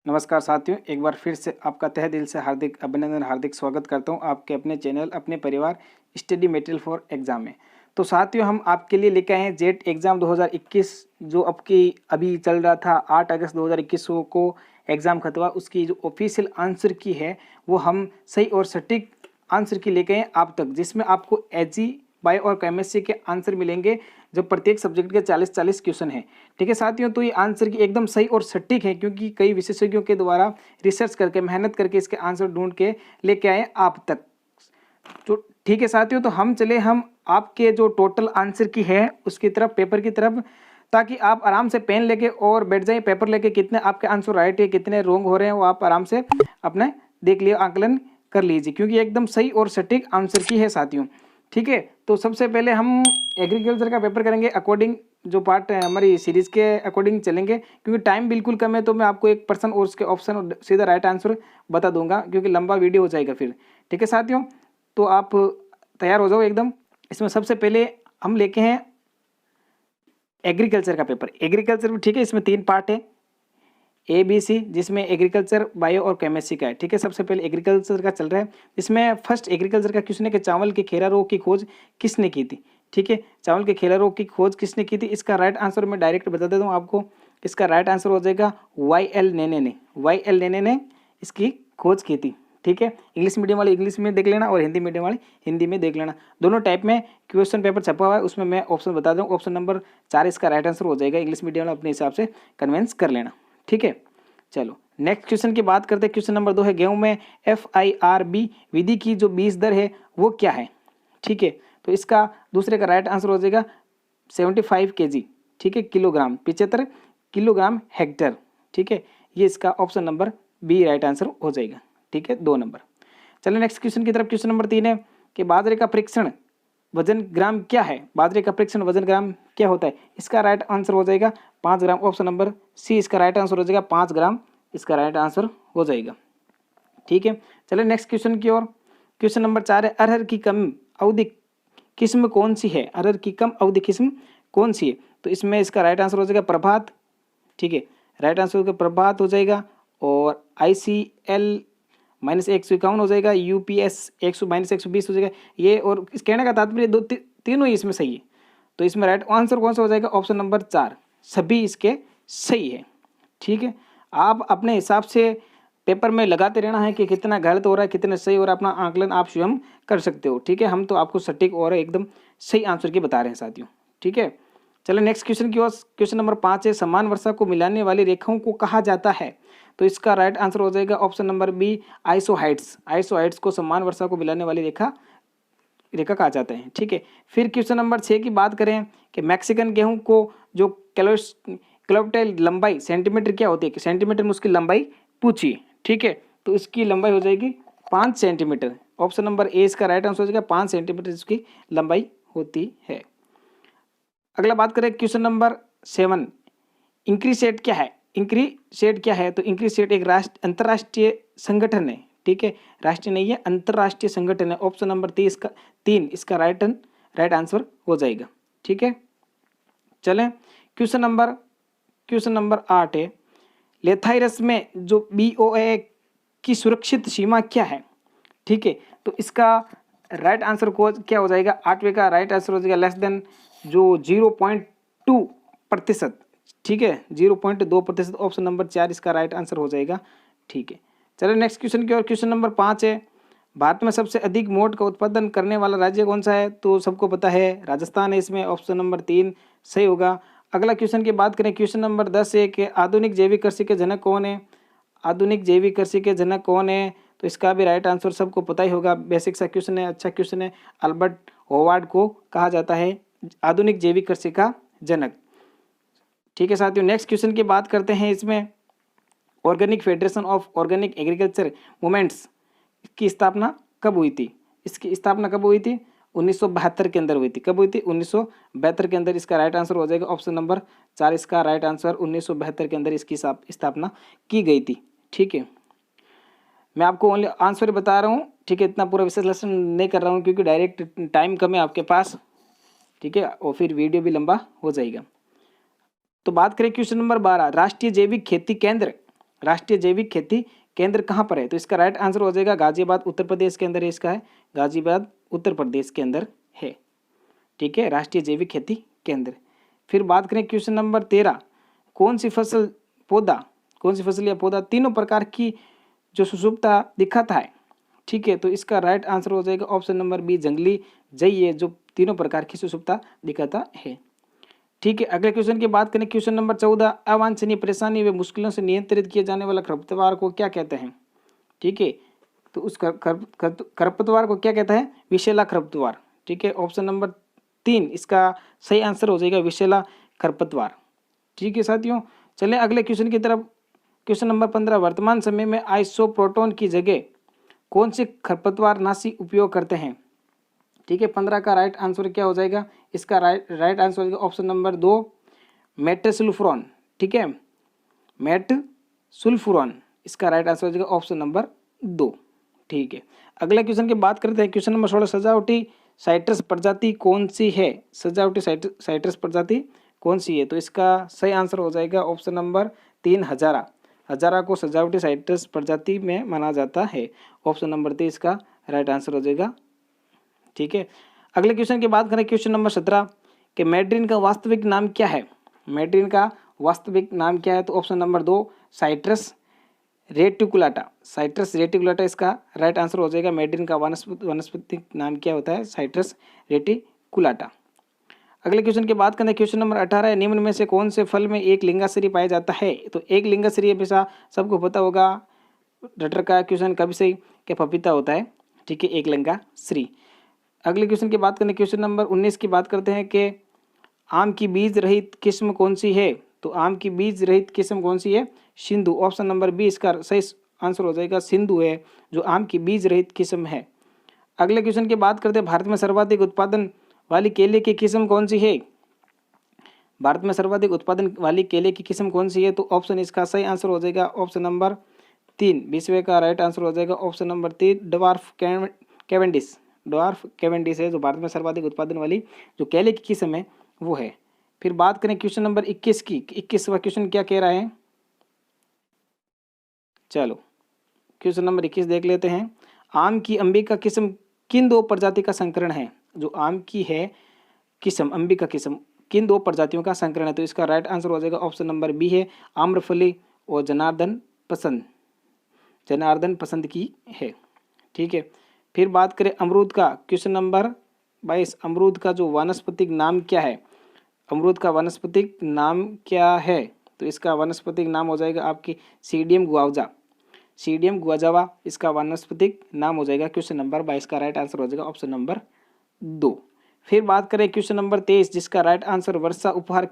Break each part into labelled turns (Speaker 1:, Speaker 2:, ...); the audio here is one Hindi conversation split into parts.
Speaker 1: नमस्कार साथियों, एक बार फिर से आपका तहे दिल से हार्दिक अभिनंदन, हार्दिक स्वागत करता हूं आपके अपने चैनल अपने परिवार स्टडी मटेरियल फॉर एग्जाम में। तो साथियों, हम आपके लिए लेके आए हैं जेट एग्ज़ाम 2021 जो अभी चल रहा था। 8 अगस्त 2021 को एग्ज़ाम खत्म हुआ। उसकी जो ऑफिशियल आंसर की है वो हम सही और सटीक आंसर की लेके आए आप तक, जिसमें आपको एजी बायो और केमिस्ट्री के आंसर मिलेंगे जो प्रत्येक सब्जेक्ट के 40-40 क्वेश्चन हैं। ठीक है साथियों, तो ये आंसर की एकदम सही और सटीक है, क्योंकि कई विशेषज्ञों के द्वारा रिसर्च करके मेहनत करके इसके आंसर ढूंढ के लेके आए आप तक। तो ठीक है साथियों, तो हम आपके जो टोटल आंसर की है उसकी तरफ, पेपर की तरफ, ताकि आप आराम से पेन लेके और बैठ जाइए। पेपर लेके कितने आपके आंसर राइट है कितने रॉन्ग हो रहे हैं वो आप आराम से अपने देख लिए, आकलन कर लीजिए, क्योंकि एकदम सही और सटीक आंसर की है साथियों। ठीक है, तो सबसे पहले हम एग्रीकल्चर का पेपर करेंगे अकॉर्डिंग जो पार्ट है हमारी सीरीज के अकॉर्डिंग चलेंगे, क्योंकि टाइम बिल्कुल कम है। तो मैं आपको एक पर्सन और उसके ऑप्शन और सीधा राइट आंसर बता दूंगा, क्योंकि लंबा वीडियो हो जाएगा फिर। ठीक है साथियों, तो आप तैयार हो जाओ एकदम। इसमें सबसे पहले हम लेके हैं एग्रीकल्चर का पेपर। एग्रीकल्चर ठीक है, इसमें 3 पार्ट है ABC, जिसमें एग्रीकल्चर, बायो और केमिस्ट्री का है। ठीक है, सबसे पहले एग्रीकल्चर का चल रहा है। इसमें फर्स्ट एग्रीकल्चर का क्वेश्चन है कि चावल के खेरा रोग की खोज किसने की थी। ठीक है, चावल के खेरा रोग की खोज किसने की थी, इसका राइट आंसर मैं डायरेक्ट बता देता हूँ आपको। इसका राइट आंसर हो जाएगा YL नेने ने। YL नेने ने इसकी खोज की थी। ठीक है, इंग्लिश मीडियम वाले इंग्लिश में देख लेना और हिंदी मीडियम वाले हिंदी में देख लेना। दोनों टाइप में क्वेश्चन पेपर छपा हुआ है, उसमें मैं ऑप्शन बता दूँ। ऑप्शन नंबर 4 इसका राइट आंसर हो जाएगा। इंग्लिश मीडियम वाला अपने हिसाब से कन्विंस कर लेना। ठीक है, चलो नेक्स्ट क्वेश्चन की बात करते हैं। क्वेश्चन नंबर 2 है गेहूं में FIRB विधि की जो बीज दर है वो क्या है। ठीक है, तो इसका दूसरे का राइट आंसर हो जाएगा 75 kg। ठीक है, किलोग्राम, 75 किलोग्राम हेक्टर। ठीक है, ये इसका option number B right answer हो जाएगा। ठीक है, 2 नंबर। चलो नेक्स्ट क्वेश्चन की तरफ। क्वेश्चन नंबर 3 है कि बाजरे का परीक्षण वजन ग्राम क्या है। बाजरे का परीक्षण वजन ग्राम क्या होता है, इसका राइट आंसर हो जाएगा 5 ग्राम। ऑप्शन नंबर सी इसका राइट आंसर हो जाएगा 5 ग्राम, इसका राइट आंसर हो जाएगा। ठीक है, चलिए नेक्स्ट क्वेश्चन की ओर। क्वेश्चन नंबर 4 है अरहर की कम अवधि किस्म कौन सी है। अरहर की कम अवधि किस्म कौन सी है, तो इसमें इसका राइट आंसर हो जाएगा प्रभात। ठीक है, राइट आंसर होगा प्रभात हो जाएगा। और ICL -151 हो जाएगा। UPS 100 -120 हो जाएगा। ये और इस कहने का तात्पर्य तीनों ही इसमें सही है। तो इसमें राइट आंसर कौन सा हो जाएगा, ऑप्शन नंबर 4, सभी इसके सही है। ठीक है, आप अपने हिसाब से पेपर में लगाते रहना है कि कितना गलत हो रहा है कितना सही हो रहा है, अपना आकलन आप स्वयं कर सकते हो। ठीक है, हम तो आपको सटीक और एकदम सही आंसर की बता रहे हैं साथियों। ठीक है, चलो नेक्स्ट क्वेश्चन की ओर। क्वेश्चन नंबर 5 है समान वर्षा को मिलाने वाली रेखाओं को कहा जाता है। तो इसका राइट आंसर हो जाएगा ऑप्शन नंबर बी, आइसोहाइड्स। आइसोहाइड्स को समान वर्षा को मिलाने वाली रेखा कहा जाता है। ठीक है, फिर क्वेश्चन नंबर 6 की बात करें कि मैक्सिकन गेहूं को जो क्लोवटाइल लंबाई सेंटीमीटर क्या होती है, सेंटीमीटर में उसकी लंबाई पूछिए। ठीक है, तो इसकी लंबाई हो जाएगी 5 सेंटीमीटर। ऑप्शन नंबर ए इसका राइट आंसर हो जाएगा 5 सेंटीमीटर इसकी लंबाई होती है। अगला बात करें क्वेश्चन नंबर 7, इंक्रीसेट क्या है। इंक्रीसेट क्या है, तो इंक्रीसेट एक अंतर्राष्ट्रीय संगठन है। ठीक है, राष्ट्रीय नहीं है, अंतर्राष्ट्रीय संगठन है। ऑप्शन नंबर 3 इसका राइट आंसर हो जाएगा। ठीक है, चलें क्वेश्चन नंबर 8 है लेथाइरस में जो BOA की सुरक्षित सीमा क्या है। ठीक है, तो इसका राइट आंसर को क्या हो जाएगा, 8वें का राइट आंसर हो जाएगा लेस देन जो 0.2%। ठीक है, 0.2%। ऑप्शन नंबर 4 इसका राइट आंसर हो जाएगा। ठीक है, चलो नेक्स्ट क्वेश्चन की ओर। क्वेश्चन नंबर 5 है भारत में सबसे अधिक मोट का उत्पादन करने वाला राज्य कौन सा है, तो सबको पता है राजस्थान है इसमें। ऑप्शन नंबर 3 सही होगा। अगला क्वेश्चन की बात करें। क्वेश्चन नंबर 10 है कि आधुनिक जैविक कृषि के जनक कौन है। आधुनिक जैविक कृषि के जनक कौन है, तो इसका भी राइट आंसर सबको पता ही होगा। बेसिक सा क्वेश्चन है, अच्छा क्वेश्चन है। अल्बर्ट होवार्ड को कहा जाता है आधुनिक जैविक कृषि का जनक। ठीक है साथियों, नेक्स्ट क्वेश्चन की बात करते हैं। इसमें organic federation of organic agriculture movements की स्थापना कब हुई थी। इसकी स्थापना कब हुई थी, 1972 के अंदर हुई थी। कब हुई थी, 1972 के अंदर। इसका राइट आंसर हो जाएगा ऑप्शन नंबर 4 इसका राइट आंसर। 1972 के अंदर इसकी स्थापना की गई थी। ठीक है, मैं आपको ओनली आंसर बता रहा हूँ। ठीक है, इतना पूरा विश्लेषण नहीं कर रहा हूँ क्योंकि डायरेक्ट टाइम कम है आपके पास। ठीक है, और फिर वीडियो भी लंबा हो जाएगा। तो बात करें क्वेश्चन नंबर 12, राष्ट्रीय जैविक खेती केंद्र राष्ट्रीय जैविक खेती केंद्र कहाँ पर है? तो इसका राइट आंसर हो जाएगा गाजियाबाद उत्तर प्रदेश के अंदर है, इसका है गाजियाबाद उत्तर प्रदेश के अंदर है। ठीक है, राष्ट्रीय जैविक खेती केंद्र। फिर बात करें क्वेश्चन नंबर 13, कौन सी फसल या पौधा तीनों प्रकार की जो सुषुप्ता दिखाता है? ठीक है, तो इसका राइट आंसर हो जाएगा ऑप्शन नंबर बी जंगली जई है, जो तीनों प्रकार की सुषुप्ता दिखाता है। ठीक है, अगले क्वेश्चन की बात करें, क्वेश्चन नंबर 14, अवांछनीय परेशानी व मुश्किलों से नियंत्रित किए जाने वाला खरपतवार को क्या कहते हैं? ठीक है, तो उस खरपतवार को क्या कहता है? विषैला खरपतवार। ठीक है, ऑप्शन नंबर 3 इसका सही आंसर हो जाएगा विषैला खरपतवार। ठीक है साथियों, चलें अगले क्वेश्चन की तरफ। क्वेश्चन नंबर 15, वर्तमान समय में आइसोप्रोटोन की जगह कौन से खरपतवार नाशी उपयोग करते हैं? ठीक है, 15 का राइट आंसर क्या हो जाएगा? इसका राइट आंसर हो जाएगा ऑप्शन नंबर 2 मेटसल्फुरॉन। ठीक है, मेटसल्फुरॉन इसका राइट आंसर हो जाएगा ऑप्शन नंबर 2। ठीक है, अगले क्वेश्चन की बात करते हैं। क्वेश्चन नंबर 16, सजावटी साइट्रस प्रजाति कौन सी है? सजावटी साइट्रस प्रजाति कौन सी है? तो इसका सही आंसर हो जाएगा ऑप्शन नंबर 3 हजारा। हजारा को सजावटी साइट्रस प्रजाति में माना जाता है। ऑप्शन नंबर 3 इसका राइट आंसर हो जाएगा। ठीक है, अगले क्वेश्चन की बात करें, क्वेश्चन नंबर 17 कि मैड्रिन का वास्तविक नाम क्या है? मैड्रिन का वास्तविक नाम क्या है? तो option number 2 citrus reticulata. Citrus reticulata इसका राइट आंसर हो जाएगा। मैड्रिन का वनस्पतिक नाम क्या होता है? Citrus reticulata. अगले क्वेश्चन की बात करें, क्वेश्चन नंबर 18, निम्न में से कौन से फल में एक लिंगाश्री पाया जाता है? तो एक लिंगाश्री हमेशा सबको पता होगा, रटर का क्वेश्चन कभी से कि पपीता होता है। ठीक है, एक लिंगाश्री। अगले क्वेश्चन की बात करें, क्वेश्चन नंबर 19 की बात करते हैं कि आम की बीज रहित किस्म कौन सी है? तो आम की बीज रहित किस्म कौन सी है? सिंधु। ऑप्शन नंबर बी इसका सही आंसर हो जाएगा, सिंधु है जो आम की बीज रहित किस्म है। अगले क्वेश्चन की बात करते हैं, भारत में सर्वाधिक उत्पादन वाली केले की किस्म कौन सी है? भारत में सर्वाधिक उत्पादन वाली केले की किस्म कौन सी है? तो ऑप्शन इसका सही आंसर हो जाएगा ऑप्शन नंबर 3। 20वें का राइट आंसर हो जाएगा option number 3 dwarf Cavendish. Dwarf Cavendish है जो भारत में सर्वाधिक उत्पादन वाली जो केले की किस्म है वो है। फिर बात करें क्वेश्चन नंबर 21 की। 21वां क्वेश्चन क्या कह रहा है? चलो क्वेश्चन नंबर 21 देख लेते हैं। आम की अंबिका किस्म किन दो प्रजाति का संकरण है? जो आम की है किस्म, अंबिका किस्म, किन दो प्रजातियों का संकरण है? तो इसका राइट आंसर हो जाएगा ऑप्शन नंबर बी है आम्रफली और जनार्दन पसंद की है। ठीक है, फिर बात करें अमरूद का। क्वेश्चन नंबर 22, अमरूद का जो वानस्पतिक नाम क्या है? अमरूद का वानस्पतिक नाम क्या है? तो इसका वानस्पतिक नाम हो जाएगा आपकी सीडियम गुआवजा। सीडियम गुआजावा इसका वानस्पतिक नाम हो जाएगा। क्वेश्चन नंबर 22 का राइट आंसर हो जाएगा ऑप्शन नंबर 2। फिर बात करें क्वेश्चन नंबर 23 जिसका राइट आंसर वर्षा उपहार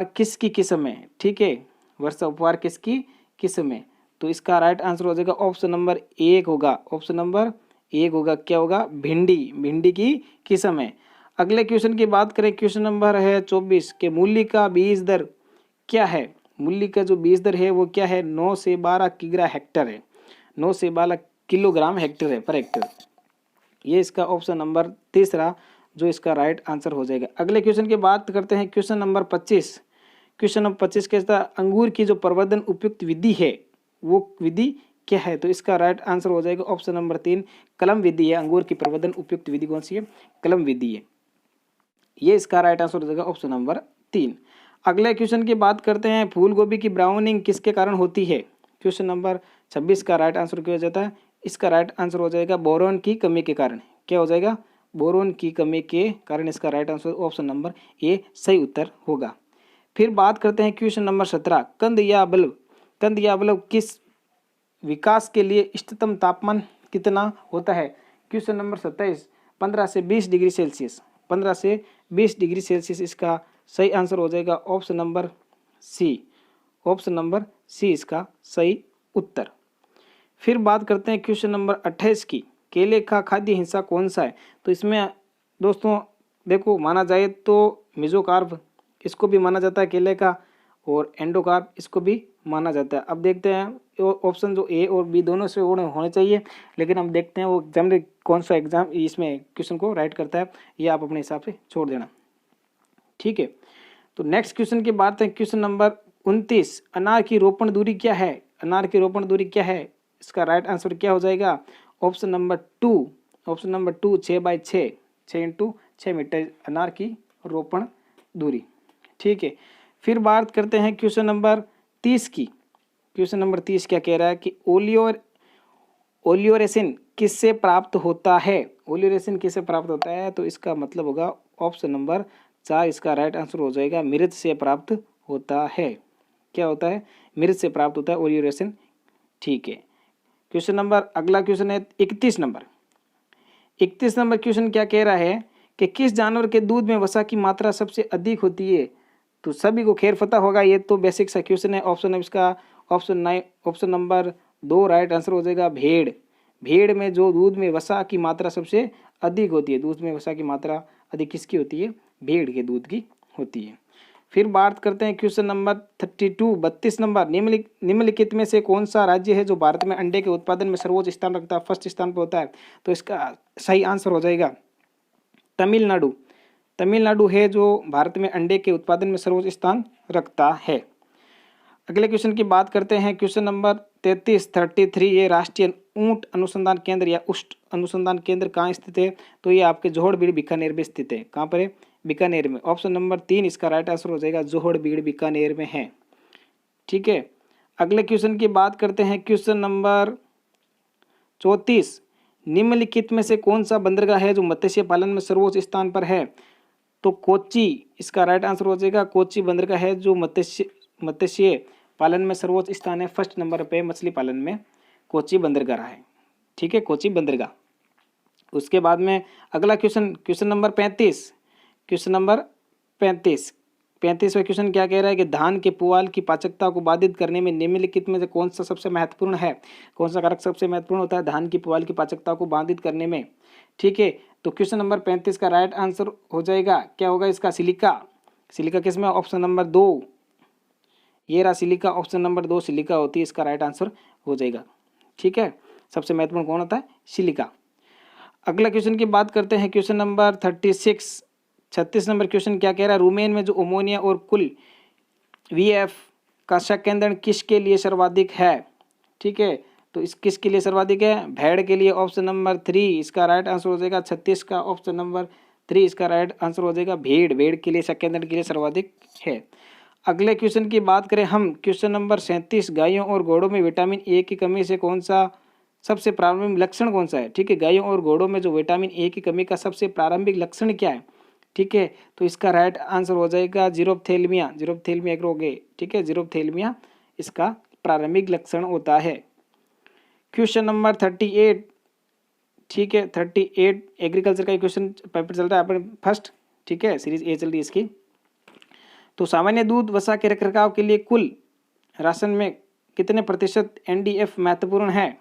Speaker 1: किसकी किस्म है? ठीक है, वर्षा उपहार किसकी किस्म है? तो इसका राइट आंसर हो जाएगा ऑप्शन नंबर 1 होगा। ऑप्शन नंबर 1 होगा, क्या होगा? भिंडी की किस्म है। अगले क्वेश्चन की बात करें, क्वेश्चन नंबर है 24 के मूली का बीज दर क्या है? मूली का जो बीज दर है वो क्या है? 9 से 12 किग्रा हेक्टर है। 9 से 12 किलोग्राम हेक्टर है पर हेक्टर। ये इसका ऑप्शन नंबर 3 जो इसका राइट आंसर हो जाएगा। अगले क्वेश्चन की बात करते हैं, क्वेश्चन नंबर 25। क्वेश्चन नंबर 25 कहता है अंगूर की जो प्रवर्धन उपयुक्त विधि है वो विधि क्या है? तो इसका राइट आंसर हो जाएगा ऑप्शन नंबर 3 कलम विधि है। अंगूर की प्रवर्धन उपयुक्त विधि कौन सी है? कलम विधि है। ये इसका राइट आंसर हो जाएगा ऑप्शन नंबर 3। अगले क्वेश्चन की बात करते हैं, फूल गोभी की ब्राउनिंग किसके कारण होती है? क्वेश्चन नंबर 26 का राइट आंसर क्या हो जाता है? इसका राइट आंसर हो जाएगा बोरोन की कमी के कारण। क्या हो जाएगा? बोरोन की कमी के कारण इसका राइट आंसर ऑप्शन नंबर ए सही उत्तर होगा। फिर बात करते हैं क्वेश्चन नंबर 17, कंद या बल्ब किस विकास के लिए इष्टतम तापमान कितना होता है? क्वेश्चन नंबर 27 15 से 20 डिग्री सेल्सियस। 15 से 20 डिग्री सेल्सियस इसका सही आंसर हो जाएगा option number C. Option number C इसका सही उत्तर। फिर बात करते हैं क्वेश्चन नंबर 28 की, केले का खाद्य हिस्सा कौन सा है? तो इसमें दोस्तों देखो माना जाए तो मेसोकार्प इसको भी माना जाता है केले का, और एंडोकार्प इसको भी माना जाता है। अब देखते हैं ऑप्शन जो ए और बी दोनों से होने चाहिए, लेकिन हम देखते हैं वो एग्जाम कौन सा एग्जाम इसमें क्वेश्चन को राइट करता है, ये आप अपने हिसाब से छोड़ देना। ठीक है, तो नेक्स्ट क्वेश्चन की बात है, क्वेश्चन नंबर 29 अनार की रोपण दूरी क्या है? अनार की रोपण दूरी क्या है? इसका राइट आंसर क्या हो जाएगा? Option number 2, option number 2 6/6, 6 metre अनार की रोपण दूरी। ठीक है, फिर बात करते हैं क्वेश्चन नंबर 30 की। क्वेश्चन नंबर 30 क्या कह रहा है कि ओलियोरेसिन किससे प्राप्त होता है? ओलियोरेसिन किससे प्राप्त होता है? तो इसका मतलब होगा ऑप्शन नंबर 4, इसका राइट आंसर हो जाएगा मिर्च से प्राप्त होता है। क्या होता है? मिर्च से प्राप्त होता है ओलियोरेसिन। ठीक है, क्वेश्चन नंबर अगला क्वेश्चन है 31 नंबर। 31 नंबर क्वेश्चन क्या कह रहा है कि किस जानवर के दूध में वसा की मात्रा सबसे अधिक होती है? तो सभी को खैर पता होगा, ये तो बेसिक सा क्वेश्चन है। ऑप्शन है इसका ऑप्शन नंबर 2 राइट आंसर हो जाएगा भेड़। भेड़ में जो दूध में वसा की मात्रा सबसे अधिक होती है, दूध में वसा की मात्रा अधिक किसकी होती है? भेड़ के दूध की होती है। फिर बात करते हैं क्वेश्चन नंबर 32 नंबर। निम्नलिखित में से कौन सा राज्य है जो भारत में अंडे के उत्पादन में सर्वोच्च स्थान रखता है, फर्स्ट स्थान पर होता है? तो इसका सही आंसर हो जाएगा तमिलनाडु। तमिलनाडु है जो भारत में अंडे के उत्पादन में सर्वोच्च स्थान रखता है। अगले क्वेश्चन की बात करते हैं, क्वेश्चन नंबर 33 ये राष्ट्रीय ऊंट अनुसंधान केंद्र या उष्ट अनुसंधान केंद्र कहाँ स्थित है? तो ये आपके जोहड़बीड़ बीकानेर में स्थित है। कहाँ पर है? बीकानेर में। ऑप्शन नंबर 3 इसका राइट आंसर हो जाएगा, जोहड़बीड़ बीकानेर में है। ठीक है, अगले क्वेश्चन की बात करते हैं, क्वेश्चन नंबर 34 निम्नलिखित में से कौन सा बंदरगाह है जो मत्स्य पालन में सर्वोच्च स्थान पर है? तो कोच्चि इसका राइट आंसर हो जाएगा। कोच्चि बंदरगाह है जो मत्स्य पालन में सर्वोच्च स्थान है, फर्स्ट नंबर पे मछली पालन में कोच्चि बंदरगाह है। ठीक है, कोच्चि बंदरगाह। उसके बाद में अगला क्वेश्चन नंबर 35। क्वेश्चन नंबर 35वां क्वेश्चन क्या कह रहा है कि धान के पुआल की पाचकता को बाधित करने में निम्नलिखित में से कौन सा सबसे महत्वपूर्ण है? कौन सा कारक सबसे महत्वपूर्ण होता है धान की पुआल की पाचकता को बाधित करने में? ठीक है, तो क्वेश्चन नंबर 35 का राइट आंसर हो जाएगा, क्या होगा इसका? सिलिका। सिलिका किसमें? ऑप्शन नंबर 2, ये रहा सिलिका। ऑप्शन नंबर 2 सिलिका होती है, इसका राइट आंसर हो जाएगा। ठीक है, सबसे महत्वपूर्ण कौन होता है? सिलिका। अगला क्वेश्चन की बात करते हैं, क्वेश्चन नंबर 36 नंबर क्वेश्चन क्या कह रहा है? रूमेन में जो अमोनिया और कुल वीएफ का संकेंद्रण किसके लिए सर्वाधिक है? ठीक है, तो इस किसके लिए सर्वाधिक है? भेड़ के लिए। ऑप्शन नंबर 3 इसका राइट आंसर हो जाएगा। 36 का ऑप्शन नंबर 3 इसका राइट आंसर हो जाएगा भेड़ के लिए संकेंद्रण के लिए सर्वाधिक है। अगले क्वेश्चन की बात करें हम, क्वेश्चन नंबर 37 गायों और घोड़ों में विटामिन ए की कमी से कौन सा सबसे प्रारंभिक लक्षण कौन सा है? ठीक है, गायों और घोड़ों में जो विटामिन ए की कमी का सबसे प्रारंभिक लक्षण क्या है? ठीक है, तो इसका राइट आंसर हो जाएगा जीरोप्थेल्मिया एक रोग है। ठीक है, जीरोप्थेल्मिया इसका प्रारंभिक लक्षण होता है। Question number 38। ठीक है, 38 एग्रीकल्चर का क्वेश्चन पेपर चल रहा है अपन फर्स्ट। ठीक है, सीरीज ए चल रही है इसकी। तो सामान्य दूध वसा के रखरखाव के लिए कुल राशन में कितने प्रतिशत एनडीएफ महत्वपूर्ण है?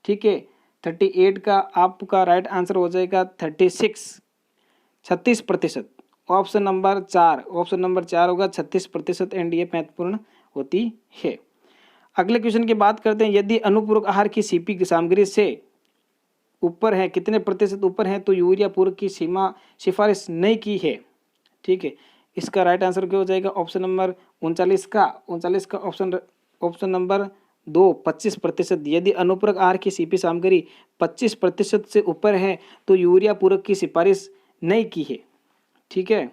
Speaker 1: ठीक है, 38 का आपका राइट आंसर हो जाएगा 36%। ऑप्शन नंबर 4 होगा 36% एनडीएफ महत्वपूर्ण होती है। अगले क्वेश्चन की बात करते हैं, यदि अनुपूरक आहार की सीपी की सामग्री से ऊपर है, कितने प्रतिशत ऊपर है, तो यूरिया पूरक की सिफारिश नहीं की है। ठीक है, इसका राइट आंसर क्या हो जाएगा? ऑप्शन नंबर 39 का ऑप्शन नंबर 2 25%। यदि अनुपूरक आहार की सीपी सामग्री 25% से ऊपर है तो यूरिया पूरक की सिफारिश नहीं की है। ठीक है,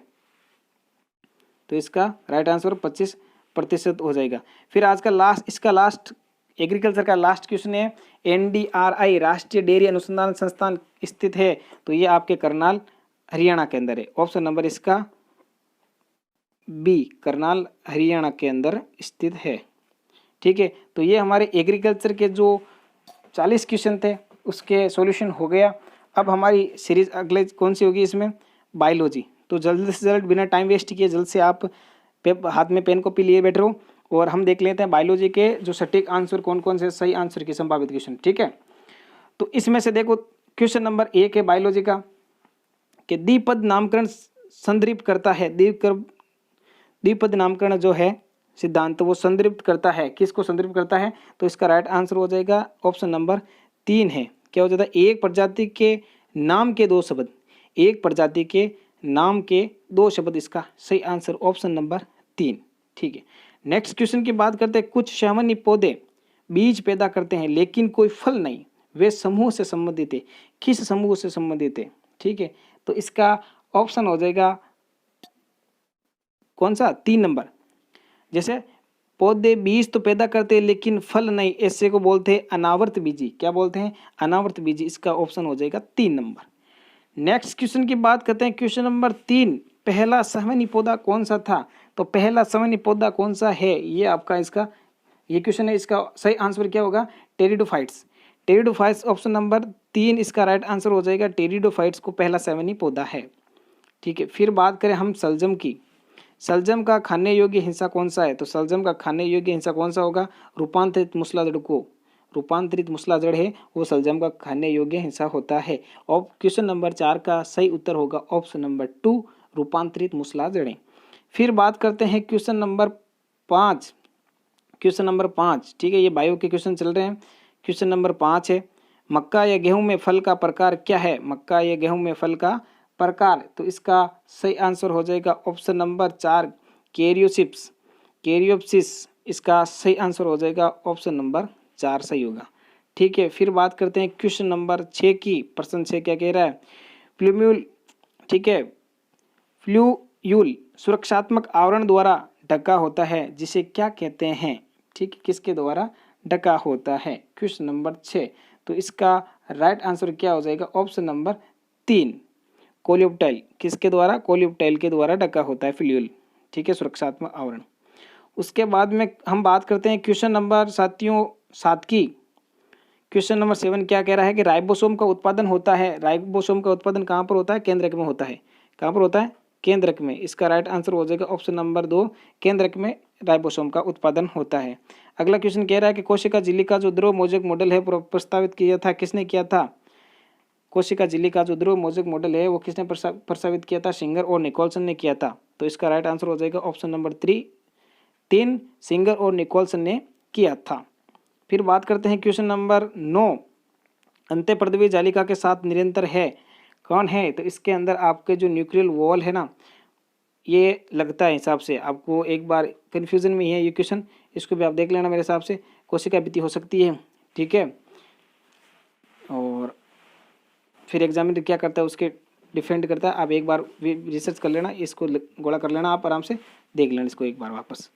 Speaker 1: तो इसका राइट आंसर 25% हो जाएगा। फिर आज का लास्ट एग्रीकल्चर का लास्ट क्वेश्चन है, एनडीआरआई राष्ट्रीय डेयरी अनुसंधान संस्थान स्थित है, तो ये आपके करनाल हरियाणा के अंदर है। ऑप्शन नंबर इसका बी, करनाल हरियाणा के अंदर स्थित है। ठीक है, तो ये हमारे एग्रीकल्चर के जो 40 क्वेश्चन थे उसके सॉल्यूशन हो गया। अब हमारी सीरीज अगले कौन सी होगी? इसमें बायोलॉजी। तो जल्द से जल्द बिना टाइम वेस्ट किए जल्द से आप हाथ में पेन कॉपी लिए बैठ रहो और हम देख लेते हैं बायोलॉजी के जो सटीक आंसर कौन कौन से सही आंसर की संभावित क्वेश्चन। ठीक है, तो इसमें से देखो क्वेश्चन नंबर 1 है बायोलॉजी का कि द्विपद नामकरण संदर्भित करता है। द्विपद नामकरण जो है सिद्धांत वो संदर्भित करता है, किसको संदर्भित करता है? तो इसका राइट आंसर हो जाएगा ऑप्शन नंबर 3 है। क्या हो जाता है? एक प्रजाति के नाम के 2 शब्द, एक प्रजाति के नाम के 2 शब्द, इसका सही आंसर ऑप्शन नंबर 3। ठीक है, नेक्स्ट क्वेश्चन की बात करते हैं, कुछ सामान्य पौधे बीज पैदा करते हैं लेकिन कोई फल नहीं, वे समूह से संबंधित है, किस समूह से संबंधित है? ठीक है, तो इसका ऑप्शन हो जाएगा कौन सा? 3 नंबर। जैसे पौधे बीज तो पैदा करते हैं लेकिन फल नहीं, ऐसे को बोलते हैं अनावर्त बीजी। क्या बोलते हैं? अनावर्त बीजी। इसका ऑप्शन हो जाएगा 3 नंबर। नेक्स्ट क्वेश्चन की बात करते हैं, क्वेश्चन नंबर 3, पहला सामान्य पौधा कौन सा था? तो पहला सामान्य पौधा कौन सा है, ये आपका इसका ये क्वेश्चन है। इसका सही आंसर क्या होगा? टेरिडोफाइट्स। टेरिडोफाइट्स ऑप्शन नंबर 3 इसका राइट आंसर हो जाएगा। टेरिडोफाइट्स को पहला सामान्य पौधा है। ठीक है, फिर बात करें हम सलजम की। सलजम का खाने योग्य हिस्सा कौन सा है? तो सलजम का खाने योग्य हिस्सा कौन सा होगा? रूपांतरित मूसलाजड़ को, रूपांतरित मूसलाजड़ है वो सलजम का खाने योग्य हिस्सा होता है। और क्वेश्चन नंबर 4 का सही उत्तर होगा ऑप्शन नंबर 2, रूपांतरित मूसलाजड़ें। फिर बात करते हैं क्वेश्चन नंबर 5। क्वेश्चन नंबर 5, ठीक है, ये बायो के क्वेश्चन चल रहे हैं। क्वेश्चन नंबर 5 है, मक्का या गेहूं में फल का प्रकार क्या है? मक्का या गेहूं में फल का प्रकार, तो इसका सही आंसर हो जाएगा ऑप्शन नंबर 4, कैरियोसिप्स, कैरियोप्सिस। इसका सही आंसर हो जाएगा ऑप्शन नंबर 4 सही होगा। ठीक है, फिर बात करते हैं क्वेश्चन नंबर 6 की। प्रश्न 6 क्या कह रहा है? फ्लूम्यूल, ठीक है, फ्लूयूल सुरक्षात्मक आवरण द्वारा ढका होता है, जिसे क्या कहते हैं? ठीक है, किसके द्वारा ढका होता है? क्वेश्चन नंबर 6, तो इसका राइट आंसर क्या हो जाएगा? Option number 3, coleoptile. किसके द्वारा? कोलियोप्टाइल के द्वारा ढका होता है फ्लूयूल। ठीक है, सुरक्षात्मक आवरण। उसके बाद में हम बात करते हैं क्वेश्चन नंबर 7 की। क्वेश्चन नंबर 7 क्या कह रहा है कि राइबोसोम का उत्पादन होता है। राइबोसोम का उत्पादन कहाँ पर होता है? केंद्रक में होता है। कहाँ पर होता है? केंद्रक में। इसका राइट आंसर हो जाएगा ऑप्शन नंबर 2, केंद्रक में राइबोसोम का उत्पादन होता है। अगला क्वेश्चन कह रहा है कि कोशिका झिल्ली का जो ध्रुव मोज़ेक मॉडल है प्रस्तावित किया था, किसने किया था? कोशिका झिल्ली का जो ध्रुव मोज़ेक मॉडल है वो किसने प्रस्तावित किया था? सिंगर और निकोलसन ने किया था। तो इसका राइट आंसर हो जाएगा ऑप्शन नंबर 3, सिंगर और निकोलसन ने किया था। फिर बात करते हैं क्वेश्चन नंबर 9, अंतःपर्दवीय जालिका के साथ निरंतर है, कौन है? तो इसके अंदर आपके जो न्यूक्लियर वॉल है ना, ये लगता है हिसाब से आपको एक बार कन्फ्यूजन में ही है ये क्वेश्चन, इसको भी आप देख लेना मेरे हिसाब से। कोशिका भित्ति हो सकती है, ठीक है। और फिर एग्जामिनर क्या करता है उसके डिफेंड करता है। आप एक बार रिसर्च कर लेना, इसको गोला कर लेना, आप आराम से देख लेना इसको एक बार वापस।